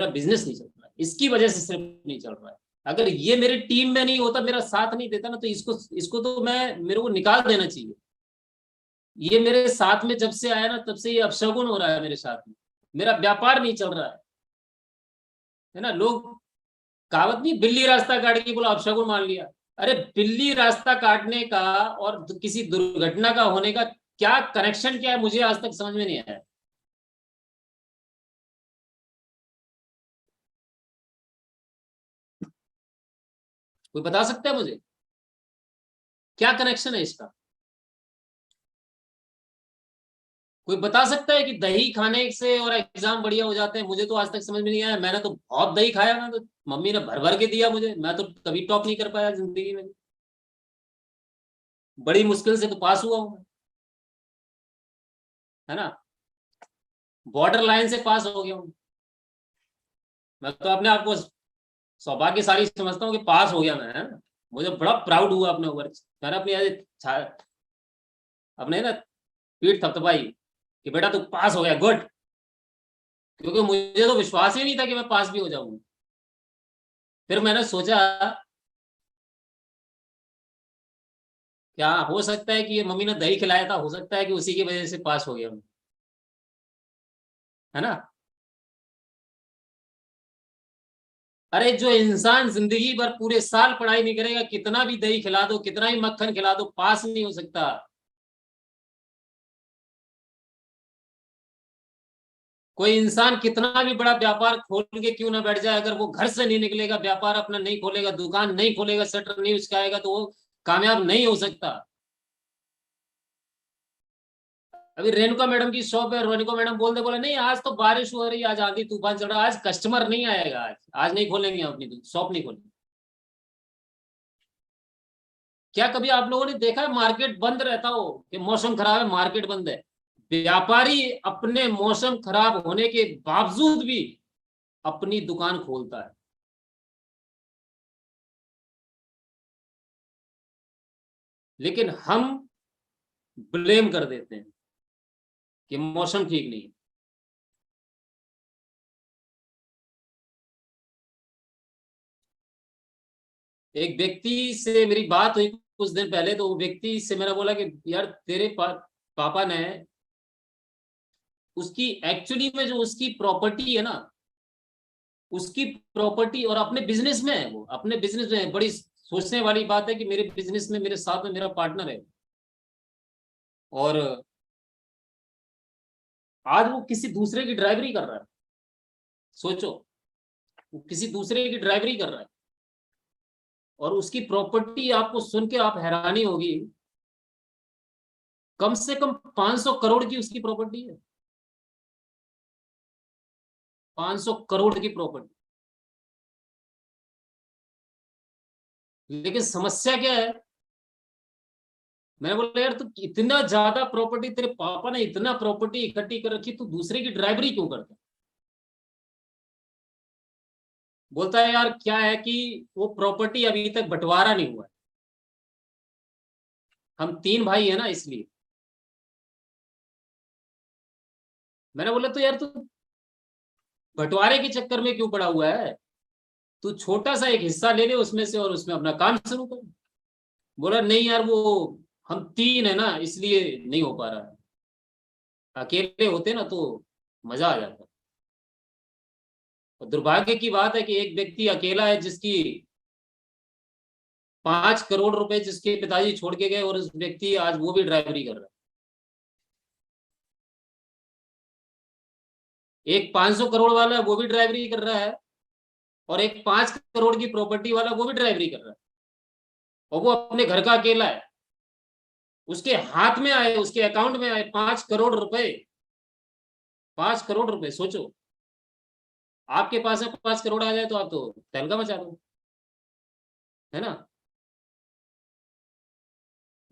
बिजनेस नहीं चल रहा है, इसकी वजह से सिर्फ नहीं चल रहा है। अगर ये मेरे टीम में नहीं होता, मेरा साथ नहीं देता ना, तो इसको तो मेरे को निकाल देना चाहिए। ये मेरे साथ में जब से आया ना, तब से ये अपशगुन हो रहा है मेरे साथ में, मेरा व्यापार नहीं चल रहा है ना। लोग कहावत नहीं, बिल्ली रास्ता काट के बोला अपशगुन मान लिया। अरे बिल्ली रास्ता काटने का और किसी दुर्घटना का होने का क्या कनेक्शन, क्या है, मुझे आज तक समझ में नहीं आया। कोई बता सकता है मुझे क्या कनेक्शन है इसका? कोई बता सकता है कि दही खाने से और एग्जाम बढ़िया हो जाते हैं? मुझे तो आज तक समझ में नहीं आया। मैंने तो बहुत दही खाया, मैं तो मम्मी ने भर भर के दिया मुझे, मैं तो कभी टॉप नहीं कर पाया जिंदगी में। बड़ी मुश्किल से तो पास हुआ हूं, है ना, बॉर्डर लाइन से पास हो गया हूं। मैं तो अपने आप को सौभाग्यशाली समझता हूँ कि पास हो गया मैं, है ना। मुझे बड़ा प्राउड हुआ अपने ऊपर। मैंने अपनी अपने ना पीठ थपथपाई कि बेटा तू पास हो गया, गुड। क्योंकि मुझे तो विश्वास ही नहीं था कि मैं पास भी हो जाऊंगा। फिर मैंने सोचा क्या हो सकता है कि ये मम्मी ने दही खिलाया था, हो सकता है कि उसी की वजह से पास हो गया, है ना। अरे जो इंसान जिंदगी भर पूरे साल पढ़ाई नहीं करेगा, कितना भी दही खिला दो, कितना भी मक्खन खिला दो, पास नहीं हो सकता। कोई इंसान कितना भी बड़ा व्यापार खोल के क्यों ना बैठ जाए, अगर वो घर से नहीं निकलेगा, व्यापार अपना नहीं खोलेगा, दुकान नहीं खोलेगा, शटर नहीं उचकाएगा, तो वो कामयाब नहीं हो सकता। अभी रेणुका मैडम की शॉप है, रेणुका मैडम बोलते बोले नहीं आज तो बारिश हो रही है, आज आंधी तूफान चल रहा है, आज कस्टमर नहीं आएगा, आज नहीं खोलेंगे, अपनी शॉप नहीं खोलेंगे। क्या कभी आप लोगों ने देखा है मार्केट बंद रहता हो कि मौसम खराब है मार्केट बंद है? व्यापारी अपने मौसम खराब होने के बावजूद भी अपनी दुकान खोलता है। लेकिन हम ब्लेम कर देते हैं कि मौसम ठीक नहीं है। एक व्यक्ति से मेरी बात हुई कुछ दिन पहले, तो वो व्यक्ति से मैंने बोला कि यार तेरे पापा ने, उसकी एक्चुअली में जो उसकी प्रॉपर्टी है ना, उसकी प्रॉपर्टी और अपने बिजनेस में है, वो अपने बिजनेस में है। बड़ी सोचने वाली बात है कि मेरे बिजनेस में मेरे साथ में मेरा पार्टनर है, और आज वो किसी दूसरे की ड्राइवरी कर रहा है। सोचो, वो किसी दूसरे की ड्राइवरी कर रहा है, और उसकी प्रॉपर्टी आपको सुन के आप हैरानी होगी, कम से कम 500 करोड़ की उसकी प्रॉपर्टी है। 500 करोड़ की प्रॉपर्टी। लेकिन समस्या क्या है, मैंने बोला यार तू इतना ज्यादा प्रॉपर्टी, तेरे पापा ने इतना प्रॉपर्टी इकट्ठी कर रखी, तू दूसरे की ड्राइवरी क्यों करता? बोलता है यार क्या है कि वो प्रॉपर्टी अभी तक बंटवारा नहीं हुआ है, हम 3 भाई है ना इसलिए। मैंने बोला तो यार तू बंटवारे के चक्कर में क्यों पड़ा हुआ है, तू छोटा सा एक हिस्सा ले ले उसमें से और उसमें अपना काम शुरू कर। बोला नहीं यार, वो हम 3 है ना इसलिए नहीं हो पा रहा है, अकेले होते ना तो मजा आ जाता। और दुर्भाग्य की बात है कि एक व्यक्ति अकेला है जिसकी 5 करोड़ रुपए जिसके पिताजी छोड़ के गए, और उस व्यक्ति आज वो भी ड्राइवरी कर रहा है। एक 500 करोड़ वाला वो भी ड्राइवरी कर रहा है, और एक 5 करोड़ की प्रॉपर्टी वाला वो भी ड्राइवरी कर रहा है, और वो अपने घर का अकेला है। उसके हाथ में आए, उसके अकाउंट में आए 5 करोड़ रुपए। 5 करोड़ रुपए, सोचो आपके पास में 5 करोड़ आ जाए तो आप तो तहलका मचा दो, है ना।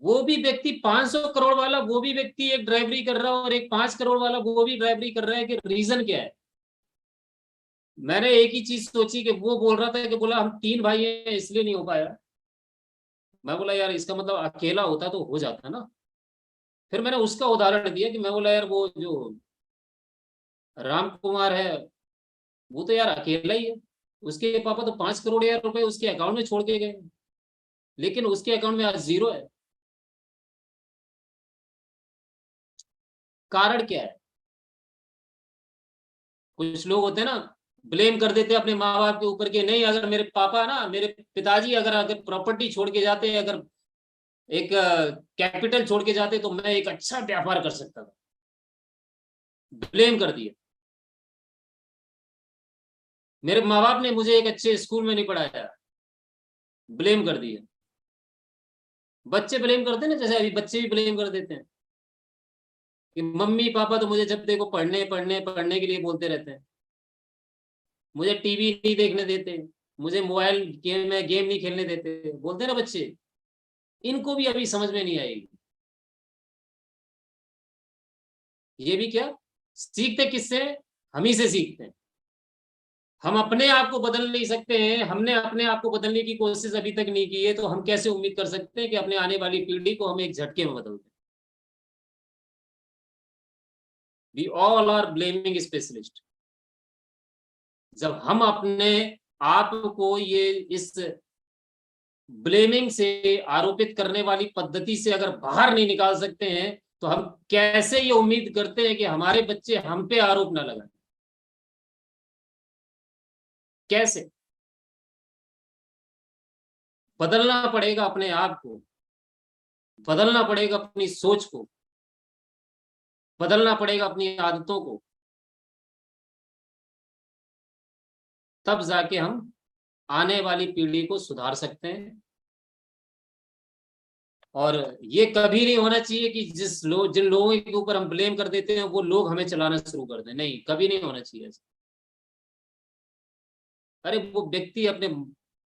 वो भी व्यक्ति 500 करोड़ वाला, वो भी व्यक्ति एक ड्राइवरी कर रहा है, और एक 5 करोड़ वाला वो भी ड्राइवरी कर रहा है। कि रीजन क्या है? मैंने एक ही चीज सोची कि वो बोल रहा था कि बोला हम 3 भाई हैं इसलिए नहीं हो पाया। मैं बोला यार इसका मतलब अकेला होता तो हो जाता ना। फिर मैंने उसका उदाहरण दिया कि मैं बोला यार वो जो राम कुमार है वो तो यार अकेला ही है, उसके पापा तो 5 करोड़ यार रुपए उसके अकाउंट में छोड़ के गए, लेकिन उसके अकाउंट में आज 0 है। कारण क्या है? कुछ लोग होते हैं ना, ब्लेम कर देते हैं अपने माँ बाप के ऊपर कि नहीं, अगर मेरे पापा ना, मेरे पिताजी अगर अगर प्रॉपर्टी छोड़ के जाते, अगर एक कैपिटल छोड़ के जाते तो मैं एक अच्छा व्यापार कर सकता था। ब्लेम कर दिया। मेरे माँ बाप ने मुझे एक अच्छे स्कूल में नहीं पढ़ाया, ब्लेम कर दिया। बच्चे ब्लेम करते हैं ना, जैसे अभी बच्चे भी ब्लेम कर देते हैं कि मम्मी पापा तो मुझे जब देखो पढ़ने पढ़ने पढ़ने के लिए बोलते रहते हैं, मुझे टीवी नहीं देखने देते, मुझे मोबाइल गेम में गेम नहीं खेलने देते, बोलते हैं ना बच्चे। इनको भी अभी समझ में नहीं आएगी। ये भी क्या सीखते किससे? हम ही से सीखते हैं। हम अपने आप को बदल नहीं सकते हैं, हमने अपने आप को बदलने की कोशिश अभी तक नहीं की है, तो हम कैसे उम्मीद कर सकते हैं कि अपने आने वाली पीढ़ी को हम एक झटके में बदल दें? We all are blaming specialist. जब हम अपने आप को ये इस ब्लेमिंग से, आरोपित करने वाली पद्धति से अगर बाहर नहीं निकाल सकते हैं, तो हम कैसे ये उम्मीद करते हैं कि हमारे बच्चे हम पे आरोप ना लगाएं? कैसे? बदलना पड़ेगा अपने आप को, बदलना पड़ेगा अपनी सोच को, बदलना पड़ेगा अपनी आदतों को, तब जाके हम आने वाली पीढ़ी को सुधार सकते हैं। और ये कभी नहीं होना चाहिए कि जिन लोगों के ऊपर हम ब्लेम कर देते हैं वो लोग हमें चलाना शुरू कर दें। नहीं, कभी नहीं होना चाहिए ऐसा। अरे वो व्यक्ति अपने,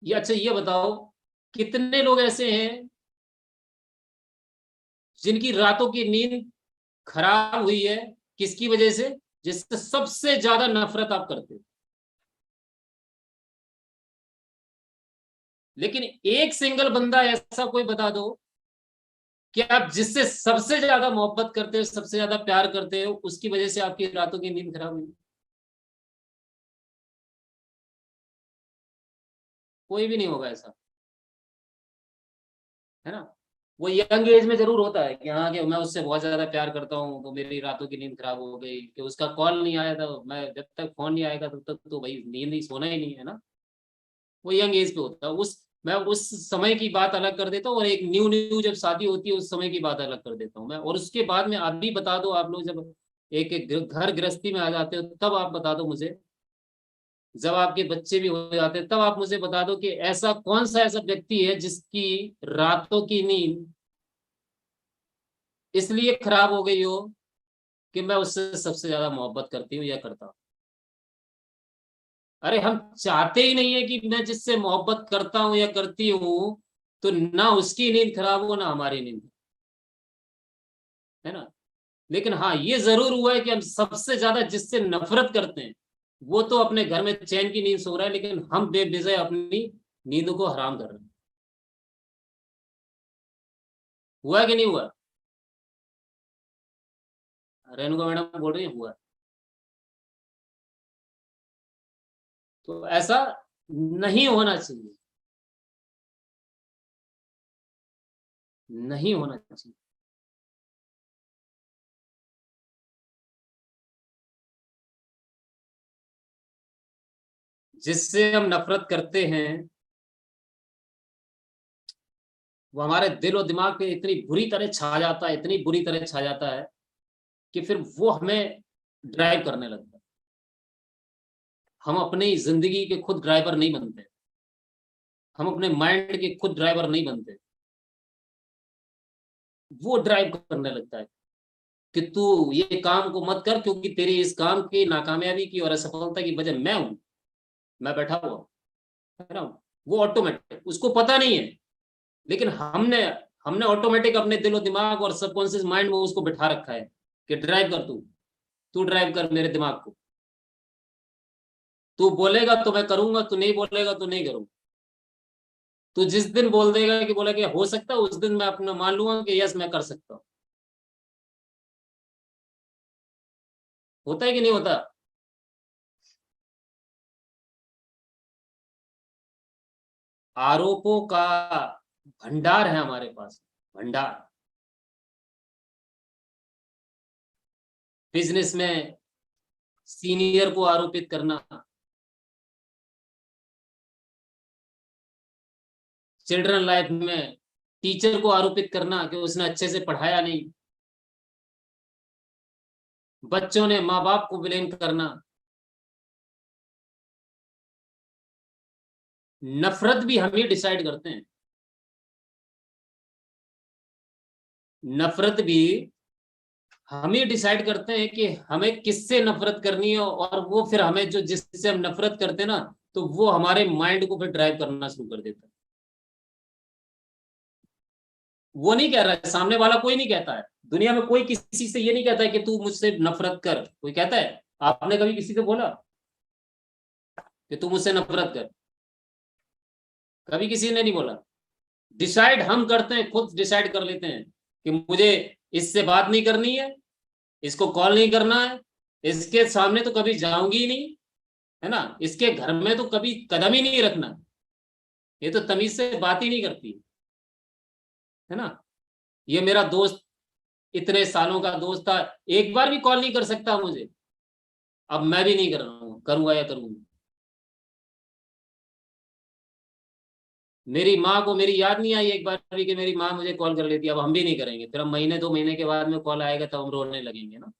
ये अच्छा ये बताओ कितने लोग ऐसे हैं जिनकी रातों की नींद खराब हुई है, किसकी वजह से? जिससे सबसे ज्यादा नफरत आप करते हो। लेकिन एक सिंगल बंदा ऐसा कोई बता दो कि आप जिससे सबसे ज्यादा मोहब्बत करते हो, सबसे ज्यादा प्यार करते हो, उसकी वजह से आपकी रातों की नींद खराब हुई। कोई भी नहीं होगा ऐसा, है ना। वो यंग एज में जरूर होता है कि हाँ कि मैं उससे बहुत ज्यादा प्यार करता हूँ तो मेरी रातों की नींद खराब हो गई, कि उसका कॉल नहीं आया था, मैं जब तक फोन नहीं आएगा तब तक तो भाई नींद ही, सोना ही नहीं है ना। वो यंग एज पे होता है। उस मैं उस समय की बात अलग कर देता हूँ, और एक न्यू न्यू जब शादी होती है उस समय की बात अलग कर देता हूँ मैं। और उसके बाद में अभी बता दो, आप लोग जब एक घर गृहस्थी में आ जाते हो तब आप बता दो मुझे, जब आपके बच्चे भी हो जाते हैं तब आप मुझे बता दो कि ऐसा कौन सा ऐसा व्यक्ति है जिसकी रातों की नींद इसलिए खराब हो गई हो कि मैं उससे सबसे ज्यादा मोहब्बत करती हूँ या करता हूँ। अरे हम चाहते ही नहीं है कि मैं जिससे मोहब्बत करता हूं या करती हूँ तो ना उसकी नींद खराब हो ना हमारी नींद, है ना। लेकिन हाँ ये जरूर हुआ है कि हम सबसे ज्यादा जिससे नफरत करते हैं वो तो अपने घर में चैन की नींद सो रहा है, लेकिन हम बेवजह अपनी नींद को हराम कर रहे हैं। हुआ कि नहीं हुआ? रेणुका मैडम बोल रही है हुआ। तो ऐसा नहीं होना चाहिए, नहीं होना चाहिए। जिससे हम नफरत करते हैं वो हमारे दिल और दिमाग पे इतनी बुरी तरह छा जाता है, इतनी बुरी तरह छा जाता है कि फिर वो हमें ड्राइव करने लगता है। हम अपनी जिंदगी के खुद ड्राइवर नहीं बनते, हम अपने माइंड के खुद ड्राइवर नहीं बनते। वो ड्राइव करने लगता है कि तू ये काम को मत कर, क्योंकि तेरी इस काम की नाकामयाबी की और असफलता की वजह मैं हूं, मैं बैठा हुआ हूं, है ना। वो ऑटोमेटिक, उसको पता नहीं है, लेकिन हमने हमने ऑटोमेटिक अपने दिलो दिमाग और सबकॉन्शियस माइंड में उसको बिठा रखा है कि ड्राइव कर, तू तू ड्राइव कर मेरे दिमाग को। तू बोलेगा तो मैं करूंगा, तू नहीं बोलेगा तो नहीं करूंगा। तू जिस दिन बोल देगा कि बोला कि हो सकता है, उस दिन मैं अपना मान लूंगा कि यस मैं कर सकता हूँ। होता है कि नहीं होता? आरोपों का भंडार है हमारे पास, भंडार। बिजनेस में सीनियर को आरोपित करना, चिल्ड्रन लाइफ में टीचर को आरोपित करना कि उसने अच्छे से पढ़ाया नहीं, बच्चों ने माँ बाप को ब्लेम करना। नफरत भी हम ही डिसाइड करते हैं, नफरत भी हम ही डिसाइड करते हैं कि हमें किससे नफरत करनी है, और वो फिर हमें जो जिससे हम नफरत करते हैं ना, तो वो हमारे माइंड को फिर ड्राइव करना शुरू कर देता है। वो नहीं कह रहा है, सामने वाला कोई नहीं कहता है, दुनिया में कोई किसी से ये नहीं कहता है कि तू मुझसे नफरत कर। कोई कहता है? आपने कभी किसी से बोला कि तू मुझसे नफरत कर? कभी किसी ने नहीं बोला। डिसाइड हम करते हैं, खुद डिसाइड कर लेते हैं कि मुझे इससे बात नहीं करनी है, इसको कॉल नहीं करना है, इसके सामने तो कभी जाऊंगी ही नहीं, है ना, इसके घर में तो कभी कदम ही नहीं रखना, ये तो तमीज से बात ही नहीं करती, है ना। ये मेरा दोस्त, इतने सालों का दोस्त था, एक बार भी कॉल नहीं कर सकता मुझे, अब मैं भी नहीं कर रहा हूं, करूंगा या करूंगी। मेरी माँ को मेरी याद नहीं आई एक बार भी कि मेरी माँ मुझे कॉल कर लेती, अब हम भी नहीं करेंगे। फिर हम महीने 2 महीने के बाद में कॉल आएगा तब हम रोने लगेंगे ना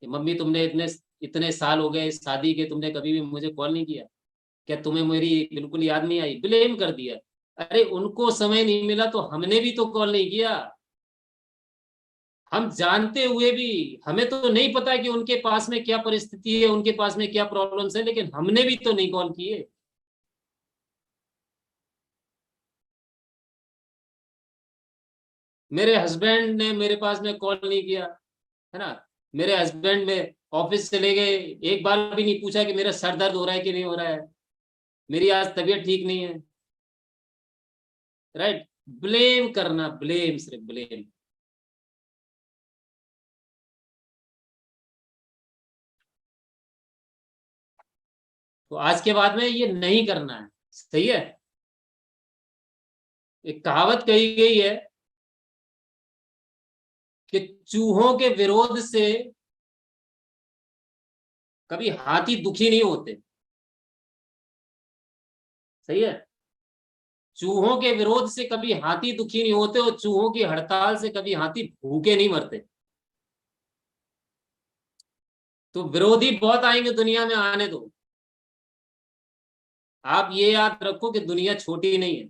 कि मम्मी तुमने इतने इतने साल हो गए शादी के, तुमने कभी भी मुझे कॉल नहीं किया, क्या तुम्हें मेरी बिल्कुल याद नहीं आई? ब्लेम कर दिया। अरे उनको समय नहीं मिला तो हमने भी तो कॉल नहीं किया। हम जानते हुए भी, हमें तो नहीं पता कि उनके पास में क्या परिस्थिति है, उनके पास में क्या प्रॉब्लम्स है, लेकिन हमने भी तो नहीं कॉल किए। मेरे हस्बैंड ने मेरे पास में कॉल नहीं किया, है ना, मेरे हस्बैंड में ऑफिस चले गए, एक बार भी नहीं पूछा कि मेरा सर दर्द हो रहा है कि नहीं हो रहा है, मेरी आज तबीयत ठीक नहीं है, राइट। ब्लेम करना, ब्लेम, सिर्फ ब्लेम। तो आज के बाद में ये नहीं करना है, सही है। एक कहावत कही गई है कि चूहों के विरोध से कभी हाथी दुखी नहीं होते, सही है। चूहों के विरोध से कभी हाथी दुखी नहीं होते, और चूहों की हड़ताल से कभी हाथी भूखे नहीं मरते। तो विरोधी बहुत आएंगे दुनिया में, आने दो। आप ये याद रखो कि दुनिया छोटी नहीं है।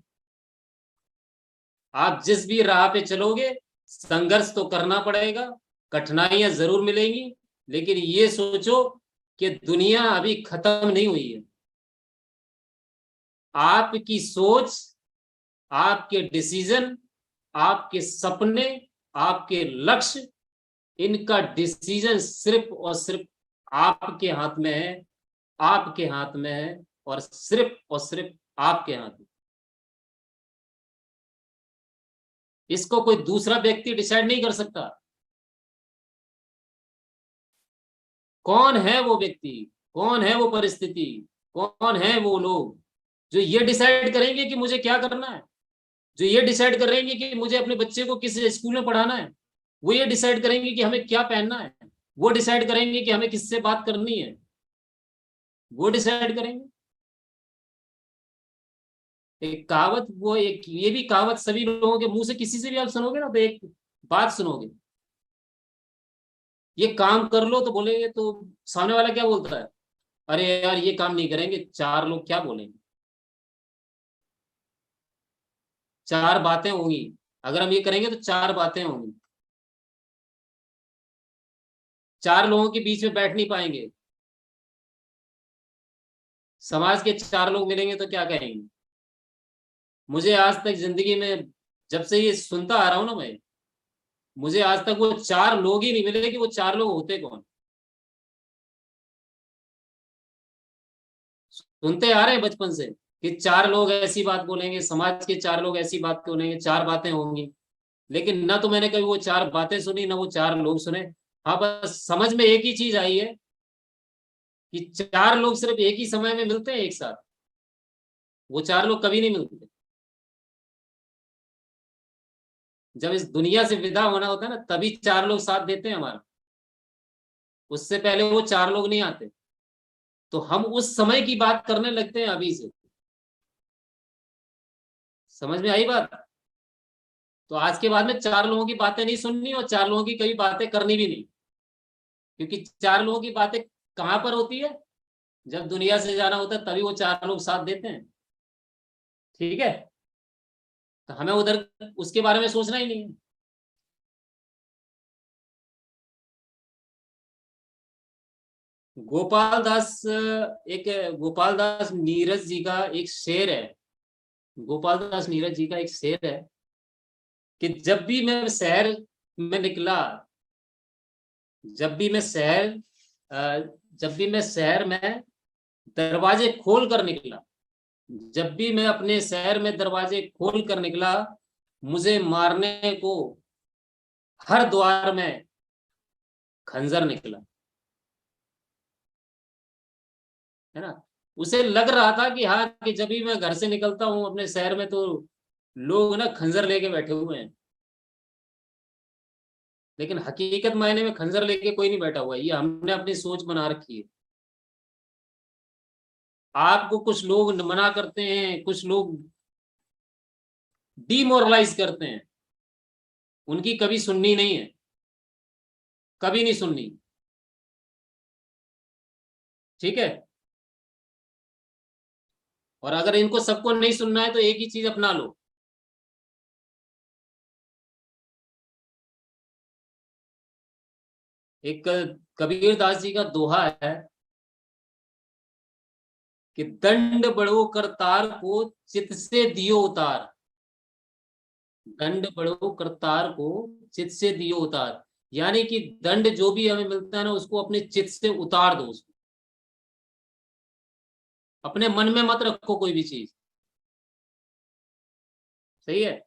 आप जिस भी राह पे चलोगे, संघर्ष तो करना पड़ेगा, कठिनाइयां जरूर मिलेंगी, लेकिन ये सोचो कि दुनिया अभी खत्म नहीं हुई है। आपकी सोच, आपके डिसीजन, आपके सपने, आपके लक्ष्य, इनका डिसीजन सिर्फ और सिर्फ आपके हाथ में है, आपके हाथ में है, और सिर्फ आपके हाथ में। इसको कोई दूसरा व्यक्ति डिसाइड नहीं कर सकता। कौन है वो व्यक्ति, कौन है वो परिस्थिति, कौन है वो लोग जो ये डिसाइड करेंगे कि मुझे क्या करना है, जो ये डिसाइड करेंगे कि मुझे अपने बच्चे को किस स्कूल में पढ़ाना है, वो ये डिसाइड करेंगे कि हमें क्या पहनना है, वो डिसाइड करेंगे कि हमें किससे बात करनी है, वो डिसाइड करेंगे। एक कहावत, वो एक ये भी कहावत सभी लोगों के मुंह से, किसी से भी आप सुनोगे ना तो एक बात सुनोगे, ये काम कर लो, तो बोलेंगे, तो सामने वाला क्या बोलता है, अरे यार ये काम नहीं करेंगे, चार लोग क्या बोलेंगे। चार बातें होंगी, अगर हम ये करेंगे तो चार बातें होंगी, चार लोगों के बीच में बैठ नहीं पाएंगे। समाज के चार लोग मिलेंगे तो क्या कहेंगे। मुझे आज तक जिंदगी में, जब से ये सुनता आ रहा हूं ना मैं, मुझे आज तक वो चार लोग ही नहीं मिले कि वो चार लोग होते कौन। सुनते आ रहे हैं बचपन से कि चार लोग ऐसी बात बोलेंगे, समाज के चार लोग ऐसी बात बोलेंगे, चार बातें होंगी, लेकिन ना तो मैंने कभी वो चार बातें सुनी, ना वो चार लोग सुने। हाँ, बस समझ में एक ही चीज आई है कि चार लोग सिर्फ एक ही समय में मिलते हैं एक साथ, वो चार लोग कभी नहीं मिलते। जब इस दुनिया से विदा होना होता है ना, तभी चार लोग साथ देते हैं हमारा, उससे पहले वो चार लोग नहीं आते। तो हम उस समय की बात करने लगते हैं अभी से। समझ में आई बात। तो आज के बाद में चार लोगों की बातें नहीं सुननी, और चार लोगों की कभी बातें करनी भी नहीं, क्योंकि चार लोगों की बातें कहां पर होती है, जब दुनिया से जाना होता है तभी वो चार लोग साथ देते हैं। ठीक है, तो हमें उधर उसके बारे में सोचना ही नहीं है। गोपाल दास, एक गोपाल दास नीरज जी का एक शेर है, गोपाल दास नीरज जी का एक शेर है कि जब भी मैं शहर में निकला, जब भी मैं शहर जब भी मैं शहर में दरवाजे खोल कर निकला, जब भी मैं अपने शहर में दरवाजे खोल कर निकला, मुझे मारने को हर द्वार में खंजर निकला। है ना, उसे लग रहा था कि हाँ, कि जब भी मैं घर से निकलता हूँ अपने शहर में, तो लोग ना खंजर लेके बैठे हुए हैं, लेकिन हकीकत मायने में खंजर लेके कोई नहीं बैठा हुआ है, ये हमने अपनी सोच बना रखी है। आपको कुछ लोग मना करते हैं, कुछ लोग डीमोरलाइज करते हैं, उनकी कभी सुननी नहीं है, कभी नहीं सुननी। ठीक है, और अगर इनको सबको नहीं सुनना है तो एक ही चीज अपना लो, एक कबीर दास जी का दोहा है कि दंड बड़ो करतार को चित से दियो उतार। दंड बढ़ो करतार को, चित से दियो उतार। यानी कि दंड जो भी हमें मिलता है ना, उसको अपने चित से उतार दो, उसको अपने मन में मत रखो कोई भी चीज। सही है।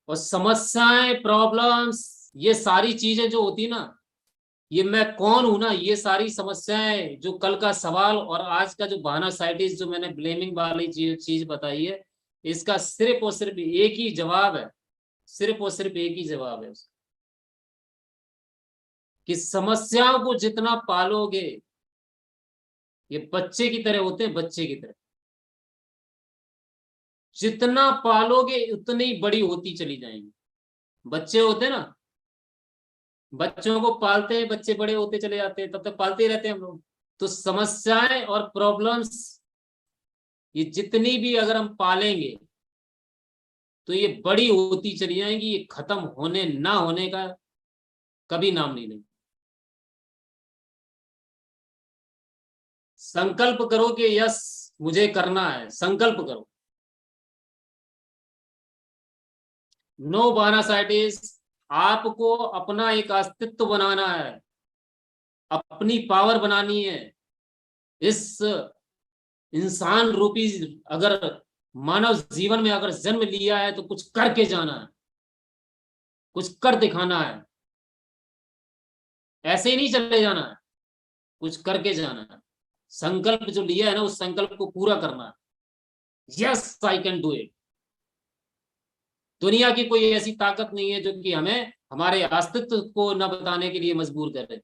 और समस्याएं, प्रॉब्लम्स, ये सारी चीजें जो होती ना, ये मैं कौन हूं ना, ये सारी समस्याएं, जो कल का सवाल और आज का जो बहाना साइटिस जो मैंने ब्लेमिंग वाली चीज बताई है, इसका सिर्फ और सिर्फ एक ही जवाब है, सिर्फ और सिर्फ एक ही जवाब है उसका, कि समस्याओं को जितना पालोगे, ये बच्चे की तरह होते हैं, बच्चे की तरह, जितना पालोगे उतनी बड़ी होती चली जाएंगी। बच्चे होते हैं ना, बच्चों को पालते हैं, बच्चे बड़े होते चले जाते हैं, तब तक पालते ही रहते हैं हम लोग। तो समस्याएं और प्रॉब्लम्स, ये जितनी भी अगर हम पालेंगे तो ये बड़ी होती चली जाएंगी, ये खत्म होने ना होने का कभी नाम नहीं लेंगे। संकल्प करो कि यस मुझे करना है, संकल्प करो। नो बहाना साइटिस, आपको अपना एक अस्तित्व बनाना है, अपनी पावर बनानी है। इस इंसान रूपी अगर मानव जीवन में अगर जन्म लिया है तो कुछ करके जाना है, कुछ कर दिखाना है, ऐसे ही नहीं चले जाना है, कुछ करके जाना है। संकल्प जो लिया है ना, उस संकल्प को पूरा करना है। Yes I can do it. दुनिया की कोई ऐसी ताकत नहीं है जो कि हमें हमारे अस्तित्व को न बताने के लिए मजबूर करे।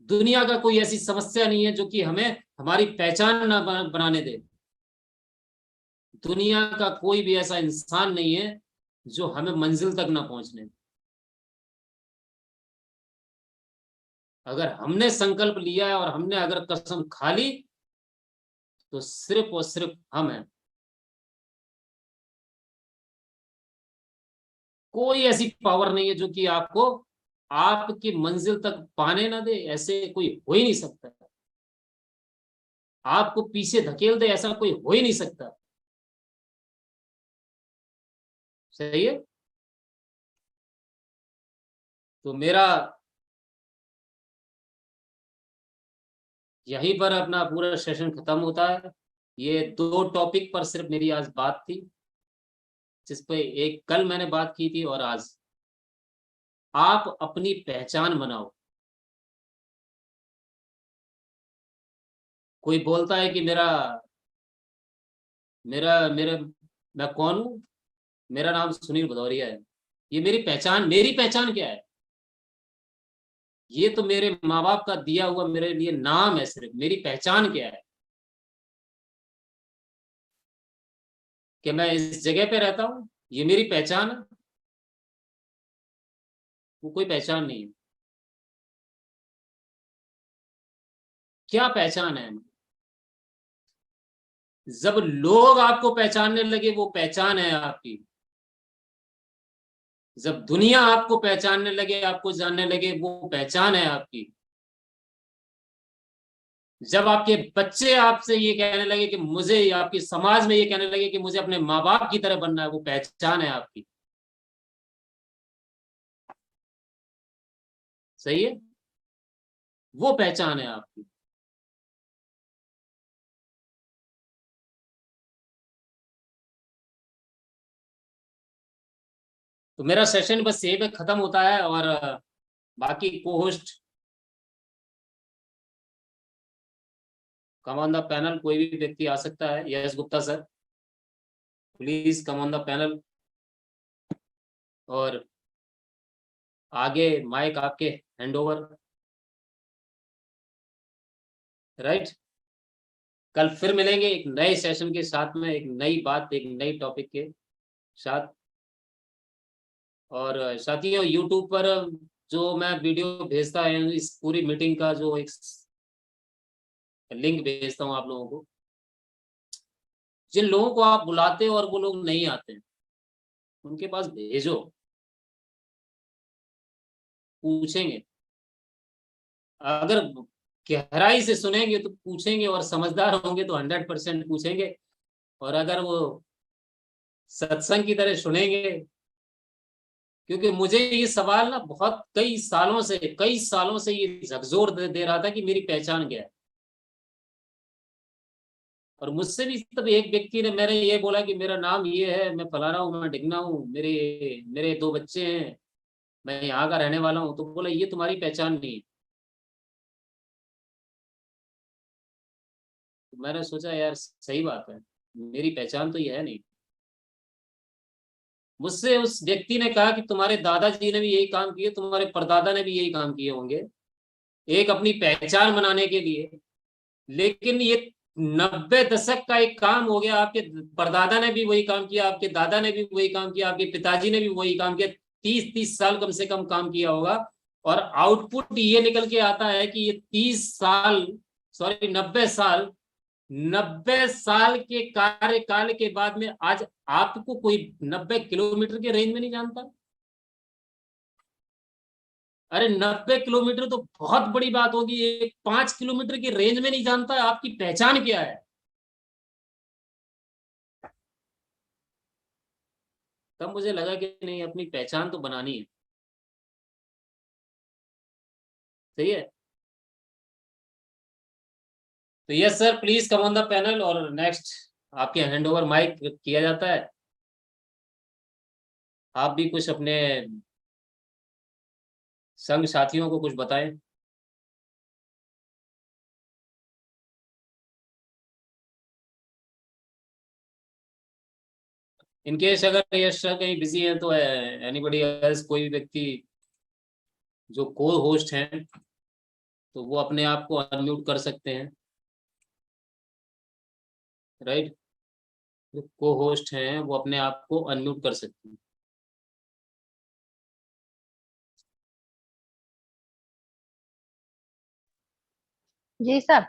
दुनिया का कोई ऐसी समस्या नहीं है जो कि हमें हमारी पहचान न बनाने दे। दुनिया का कोई भी ऐसा इंसान नहीं है जो हमें मंजिल तक ना पहुंचने दे। अगर हमने संकल्प लिया है और हमने अगर कसम खा ली, तो सिर्फ और सिर्फ हम हैं। कोई ऐसी पावर नहीं है जो कि आपको आपकी मंजिल तक पाने ना दे, ऐसे कोई हो ही नहीं सकता। आपको पीछे धकेल दे, ऐसा कोई हो ही नहीं सकता। सही है। तो मेरा यहीं पर अपना पूरा सेशन खत्म होता है। ये 2 टॉपिक पर सिर्फ मेरी आज बात थी, जिस पे एक कल मैंने बात की थी और आज। आप अपनी पहचान बनाओ। कोई बोलता है कि मेरा मेरा मेरा मैं कौन हूं, मेरा नाम सुनील भदौरिया है। ये मेरी पहचान क्या है? ये तो मेरे माँ बाप का दिया हुआ मेरे लिए नाम है। सिर्फ मेरी पहचान क्या है? कि मैं इस जगह पे रहता हूं, ये मेरी पहचान है? वो कोई पहचान नहीं है। क्या पहचान है? जब लोग आपको पहचानने लगे, वो पहचान है आपकी। जब दुनिया आपको पहचानने लगे, आपको जानने लगे, वो पहचान है आपकी। जब आपके बच्चे आपसे ये कहने लगे कि मुझे, आपकी समाज में ये कहने लगे कि मुझे अपने माँ बाप की तरह बनना है, वो पहचान है आपकी। सही है। वो पहचान है आपकी। तो मेरा सेशन बस यही पे खत्म होता है। और बाकी को host come on the panel, कोई भी व्यक्ति आ सकता है। Yes Gupta sir, please come on the panel. और आगे माइक आपके हैंड ओवर। राइट। कल फिर मिलेंगे एक नए सेशन के साथ में, एक नई बात, एक नई टॉपिक के साथ। और साथियों, यूट्यूब पर जो मैं वीडियो भेजता है, इस पूरी मीटिंग का जो एक लिंक भेजता हूं आप लोगों को, जिन लोगों को आप बुलाते हो और वो लोग नहीं आते, उनके पास भेजो। पूछेंगे, अगर गहराई से सुनेंगे तो पूछेंगे, और समझदार होंगे तो 100% पूछेंगे। और अगर वो सत्संग की तरह सुनेंगे, क्योंकि मुझे ये सवाल ना बहुत कई सालों से ये झकझोर दे रहा था कि मेरी पहचान क्या है। और मुझसे भी तब एक व्यक्ति ने मेरे ये बोला कि मेरा नाम ये है, मैं फलाना हूँ, मैं ढिकना हूँ, मेरे मेरे 2 बच्चे हैं, मैं यहाँ का रहने वाला हूँ। तो बोला ये तुम्हारी पहचान नहीं है। तो मैंने सोचा यार सही बात है, मेरी पहचान तो ये है नहीं। मुझसे उस व्यक्ति ने कहा कि तुम्हारे दादाजी ने भी यही काम किए, तुम्हारे परदादा ने भी यही काम किए होंगे, एक अपनी पहचान बनाने के लिए। लेकिन ये 90 दशक का एक काम हो गया। आपके परदादा ने भी वही काम किया, आपके दादा ने भी वही काम किया, आपके पिताजी ने भी वही काम किया, 30 साल कम से कम काम किया होगा। और आउटपुट ये निकल के आता है कि ये 90 साल के कार्यकाल के बाद में आज आपको कोई 90 किलोमीटर के रेंज में नहीं जानता। अरे 90 किलोमीटर तो बहुत बड़ी बात होगी, एक 5 किलोमीटर की रेंज में नहीं जानता आपकी पहचान क्या है। तब मुझे लगा कि नहीं, अपनी पहचान तो बनानी है। सही है। तो yes sir, please come on the panel. और नेक्स्ट आपके हैंड ओवर माइक किया जाता है। आप भी कुछ अपने संग साथियों को कुछ बताएं। इनकेस अगर यश सर कहीं बिजी है तो एनीबडी एल्स, कोई भी व्यक्ति जो को होस्ट हैं तो वो अपने आप को अनम्यूट कर सकते हैं, राइट। जो को होस्ट हैं वो अपने आप को अनम्यूट कर सकते हैं। जी सर।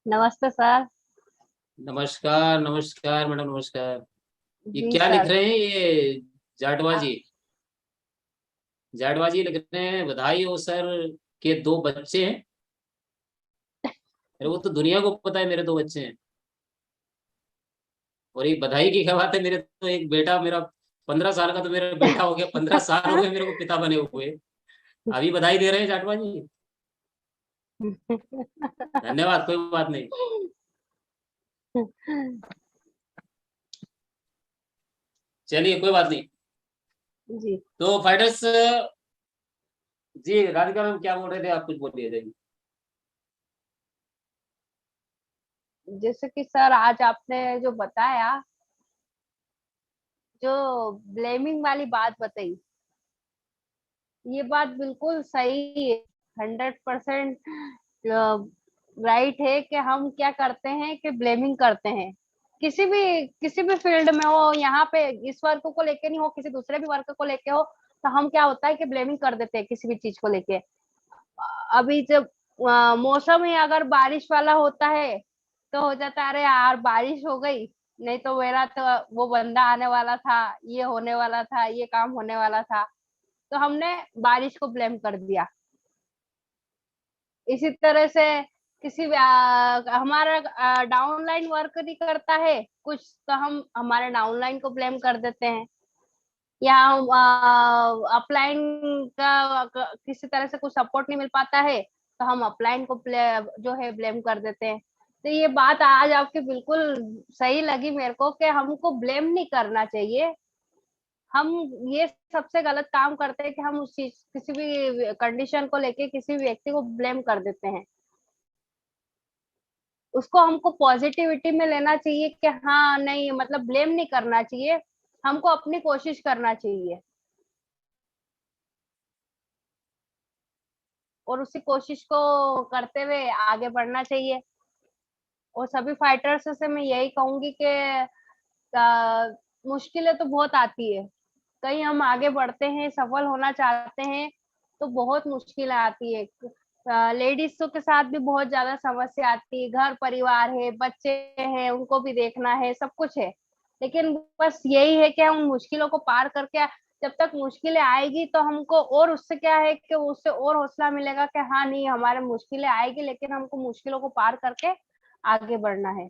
नमस्ते सर। नमस्कार नमस्कार मैडम, नमस्कार। ये जी क्या लिख सर। रहे हैं ये जाटवा जी? जाटवा जी लिख रहे हैं बधाई हो सर के 2 बच्चे हैं। अरे वो तो दुनिया को पता है मेरे 2 बच्चे हैं। और ये बधाई की क्या बात है, मेरे तो एक बेटा, मेरा 15 साल का तो मेरा बेटा हो गया, 15 साल हो गए मेरे को पिता बने हुए, अभी बधाई दे रहे हैं जाटवा जी। धन्यवाद, कोई बात नहीं। चलिए कोई बात नहीं। जी। तो फाइटर्स जी, राधिका मैम क्या बोल रहे थे, आप कुछ बोलिए जी। जैसे कि सर आज आपने जो बताया, जो ब्लेमिंग वाली बात बताई, ये बात बिल्कुल सही है, 100% राइट है कि हम क्या करते हैं कि ब्लेमिंग करते हैं। किसी भी फील्ड में हो, यहाँ पे इस वर्क को लेके नहीं हो, किसी दूसरे भी वर्क को लेके हो, तो हम क्या होता है कि ब्लेमिंग कर देते हैं किसी भी चीज को लेके। अभी जब मौसम ही अगर बारिश वाला होता है तो हो जाता है अरे यार बारिश हो गई, नहीं तो मेरा तो वो बंदा आने वाला था, ये होने वाला था, ये काम होने वाला था, तो हमने बारिश को ब्लेम कर दिया। इसी तरह से हमारा डाउनलाइन वर्क नहीं करता है कुछ, तो हम हमारे डाउनलाइन को ब्लेम कर देते हैं, या अपलाइन का किसी तरह से कुछ सपोर्ट नहीं मिल पाता है तो हम अपलाइन को जो है ब्लेम कर देते हैं। तो ये बात आज आपकी बिल्कुल सही लगी मेरे को कि हमको ब्लेम नहीं करना चाहिए। हम ये सबसे गलत काम करते हैं कि हम उस चीज किसी भी कंडीशन को लेके किसी भी व्यक्ति को ब्लेम कर देते हैं। उसको हमको पॉजिटिविटी में लेना चाहिए कि हाँ नहीं, मतलब ब्लेम नहीं करना चाहिए, हमको अपनी कोशिश करना चाहिए और उसी कोशिश को करते हुए आगे बढ़ना चाहिए। और सभी फाइटर्स से मैं यही कहूंगी कि मुश्किलें तो बहुत आती है, कहीं हम आगे बढ़ते हैं, सफल होना चाहते हैं तो बहुत मुश्किलें आती है। लेडीजों के साथ भी बहुत ज्यादा समस्या आती है, घर परिवार है, बच्चे हैं, उनको भी देखना है, सब कुछ है, लेकिन बस यही है कि हम मुश्किलों को पार करके जब तक मुश्किलें आएगी तो हमको और उससे क्या है कि उससे और हौसला मिलेगा कि हाँ नहीं, हमारे मुश्किलें आएगी लेकिन हमको मुश्किलों को पार करके आगे बढ़ना है।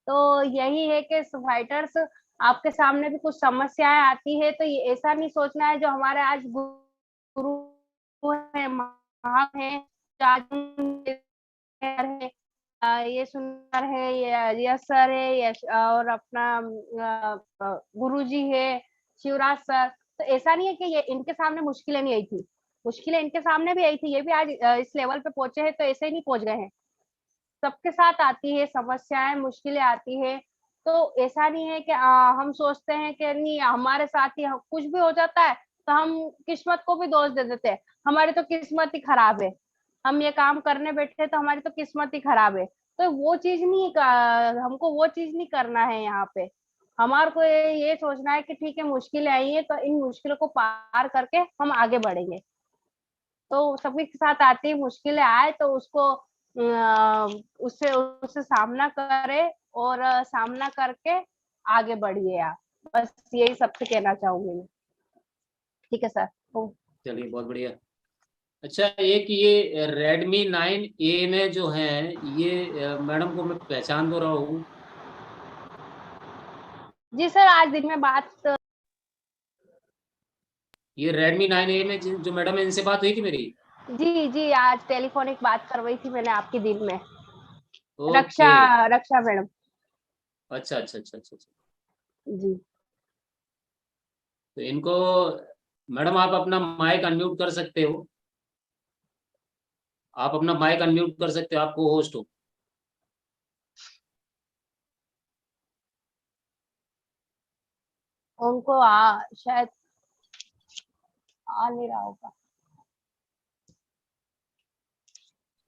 तो यही है कि फाइटर्स, आपके सामने भी कुछ समस्याएं आती है तो ये ऐसा नहीं सोचना है जो हमारे आज गुरु है, महान है, है, ये सुंदर है, ये यश सर है, यश और अपना गुरुजी है, शिवराज सर। तो ऐसा नहीं है कि ये इनके सामने मुश्किलें नहीं आई थी, मुश्किलें इनके सामने भी आई थी, ये भी आज इस लेवल पे पहुंचे हैं तो ऐसे ही नहीं पहुंच गए हैं। सबके साथ आती है समस्याएं, मुश्किलें आती है। तो ऐसा नहीं है कि हम सोचते हैं कि नहीं हमारे साथ ही कुछ भी हो जाता है तो हम किस्मत को भी दोष दे देते हैं, हमारी तो किस्मत ही खराब है, हम ये काम करने बैठे तो हमारी तो किस्मत ही खराब है। तो वो चीज नहीं, हमको वो चीज नहीं करना है। यहाँ पे हमारे को ये सोचना है कि ठीक है मुश्किलें आई है तो इन मुश्किलों को पार करके हम आगे बढ़ेंगे। तो सभी के साथ आती है मुश्किलें आए तो उसको उससे उससे सामना करे और सामना करके आगे बढ़िए आप। बस यही सबसे कहना चाहूंगी मैं। ठीक है सर। चलिए बहुत बढ़िया। अच्छा, एक ये Redmi 9A में जो है ये मैडम को मैं पहचान तो रहा हूँ। जी सर, आज दिन में बात, ये Redmi 9A में जो मैडम है इनसे बात हुई थी मेरी? जी जी, आज टेलीफोनिक बात करवाई थी मैंने आपके दिन में। ओके। रक्षा मैडम। अच्छा अच्छा अच्छा अच्छा अच्छा। जी तो इनको मैडम आप अपना माइक अनम्यूट कर सकते हो, आप अपना माइक अनम्यूट कर सकते हो, आप को होस्ट हो। उनको शायद आ नहीं रहा होगा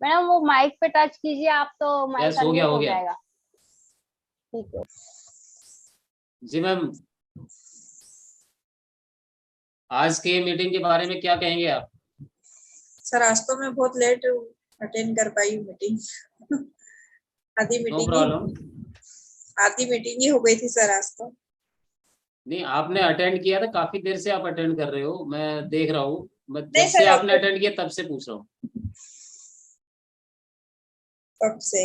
मैडम, वो माइक पे टच कीजिए आप तो माइक यस, हो गया अनम्यूट हो हो गया। जाएगा। ठीक है जी मैम, आज के मीटिंग के बारे में क्या कहेंगे आप? सर आज तो मैं बहुत लेट अटेंड कर पाई मीटिंग। आधी नो मीटिंग प्रॉब्लम। आधी मीटिंग ही हो गई थी सर आज तो। नहीं, आपने अटेंड किया था, काफी देर से आप अटेंड कर रहे हो, मैं देख रहा हूँ। मैं नहीं जब से सर, आपने अटेंड किया तब से पूछ रहा हूँ। कब से?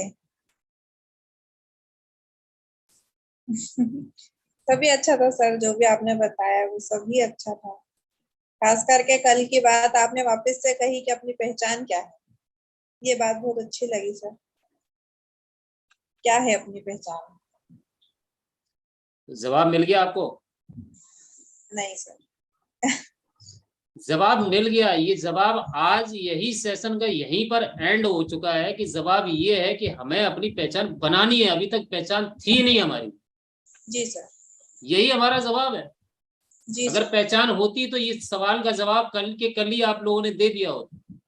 सभी अच्छा था सर, जो भी आपने बताया वो सभी अच्छा था। खास करके कल की बात आपने वापस से कही कि अपनी पहचान क्या है, ये बात बहुत अच्छी लगी सर। क्या है अपनी पहचान? जवाब मिल गया आपको? नहीं सर। जवाब मिल गया। ये जवाब आज यही सेशन का यहीं पर एंड हो चुका है कि जवाब ये है कि हमें अपनी पहचान बनानी है। अभी तक पहचान थी नहीं हमारी। जी सर। यही हमारा जवाब है। जी अगर सर। पहचान होती तो ये सवाल का जवाब कल के कल ही आप लोगों ने दे दिया होता।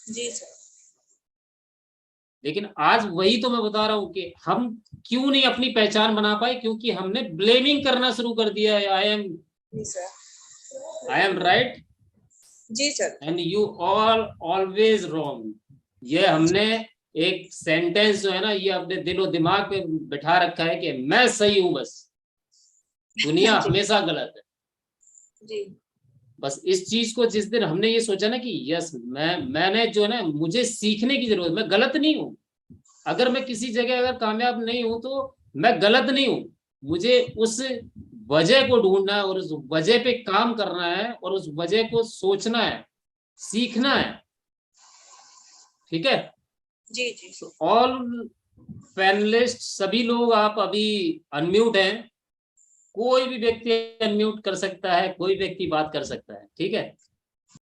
जी सर। लेकिन आज वही तो मैं बता रहा हूं कि हम क्यों नहीं अपनी पहचान बना पाए, क्योंकि हमने ब्लेमिंग करना शुरू कर दिया है। जी सर। आई एम राइट जी sir. And you all always wrong. ये हमने एक सेंटेंस जो है ना, ये अपने दिलो दिमाग पे बिठा रखा है कि मैं सही हूं, बस दुनिया हमेशा गलत है। जी। बस इस चीज को जिस दिन हमने ये सोचा ना कि यस मैंने जो है ना, मुझे सीखने की जरूरत, मैं गलत नहीं हूं। अगर मैं किसी जगह अगर कामयाब नहीं हूं तो मैं गलत नहीं हूं। मुझे उस वजह को ढूंढना है और उस वजह पे काम करना है और उस वजह को सोचना है, सीखना है। ठीक है? जी जी। ऑल पैनलिस्ट, सभी लोग आप अभी अनम्यूट हैं। कोई भी व्यक्ति अनम्यूट कर सकता है, कोई व्यक्ति बात कर सकता है। ठीक है?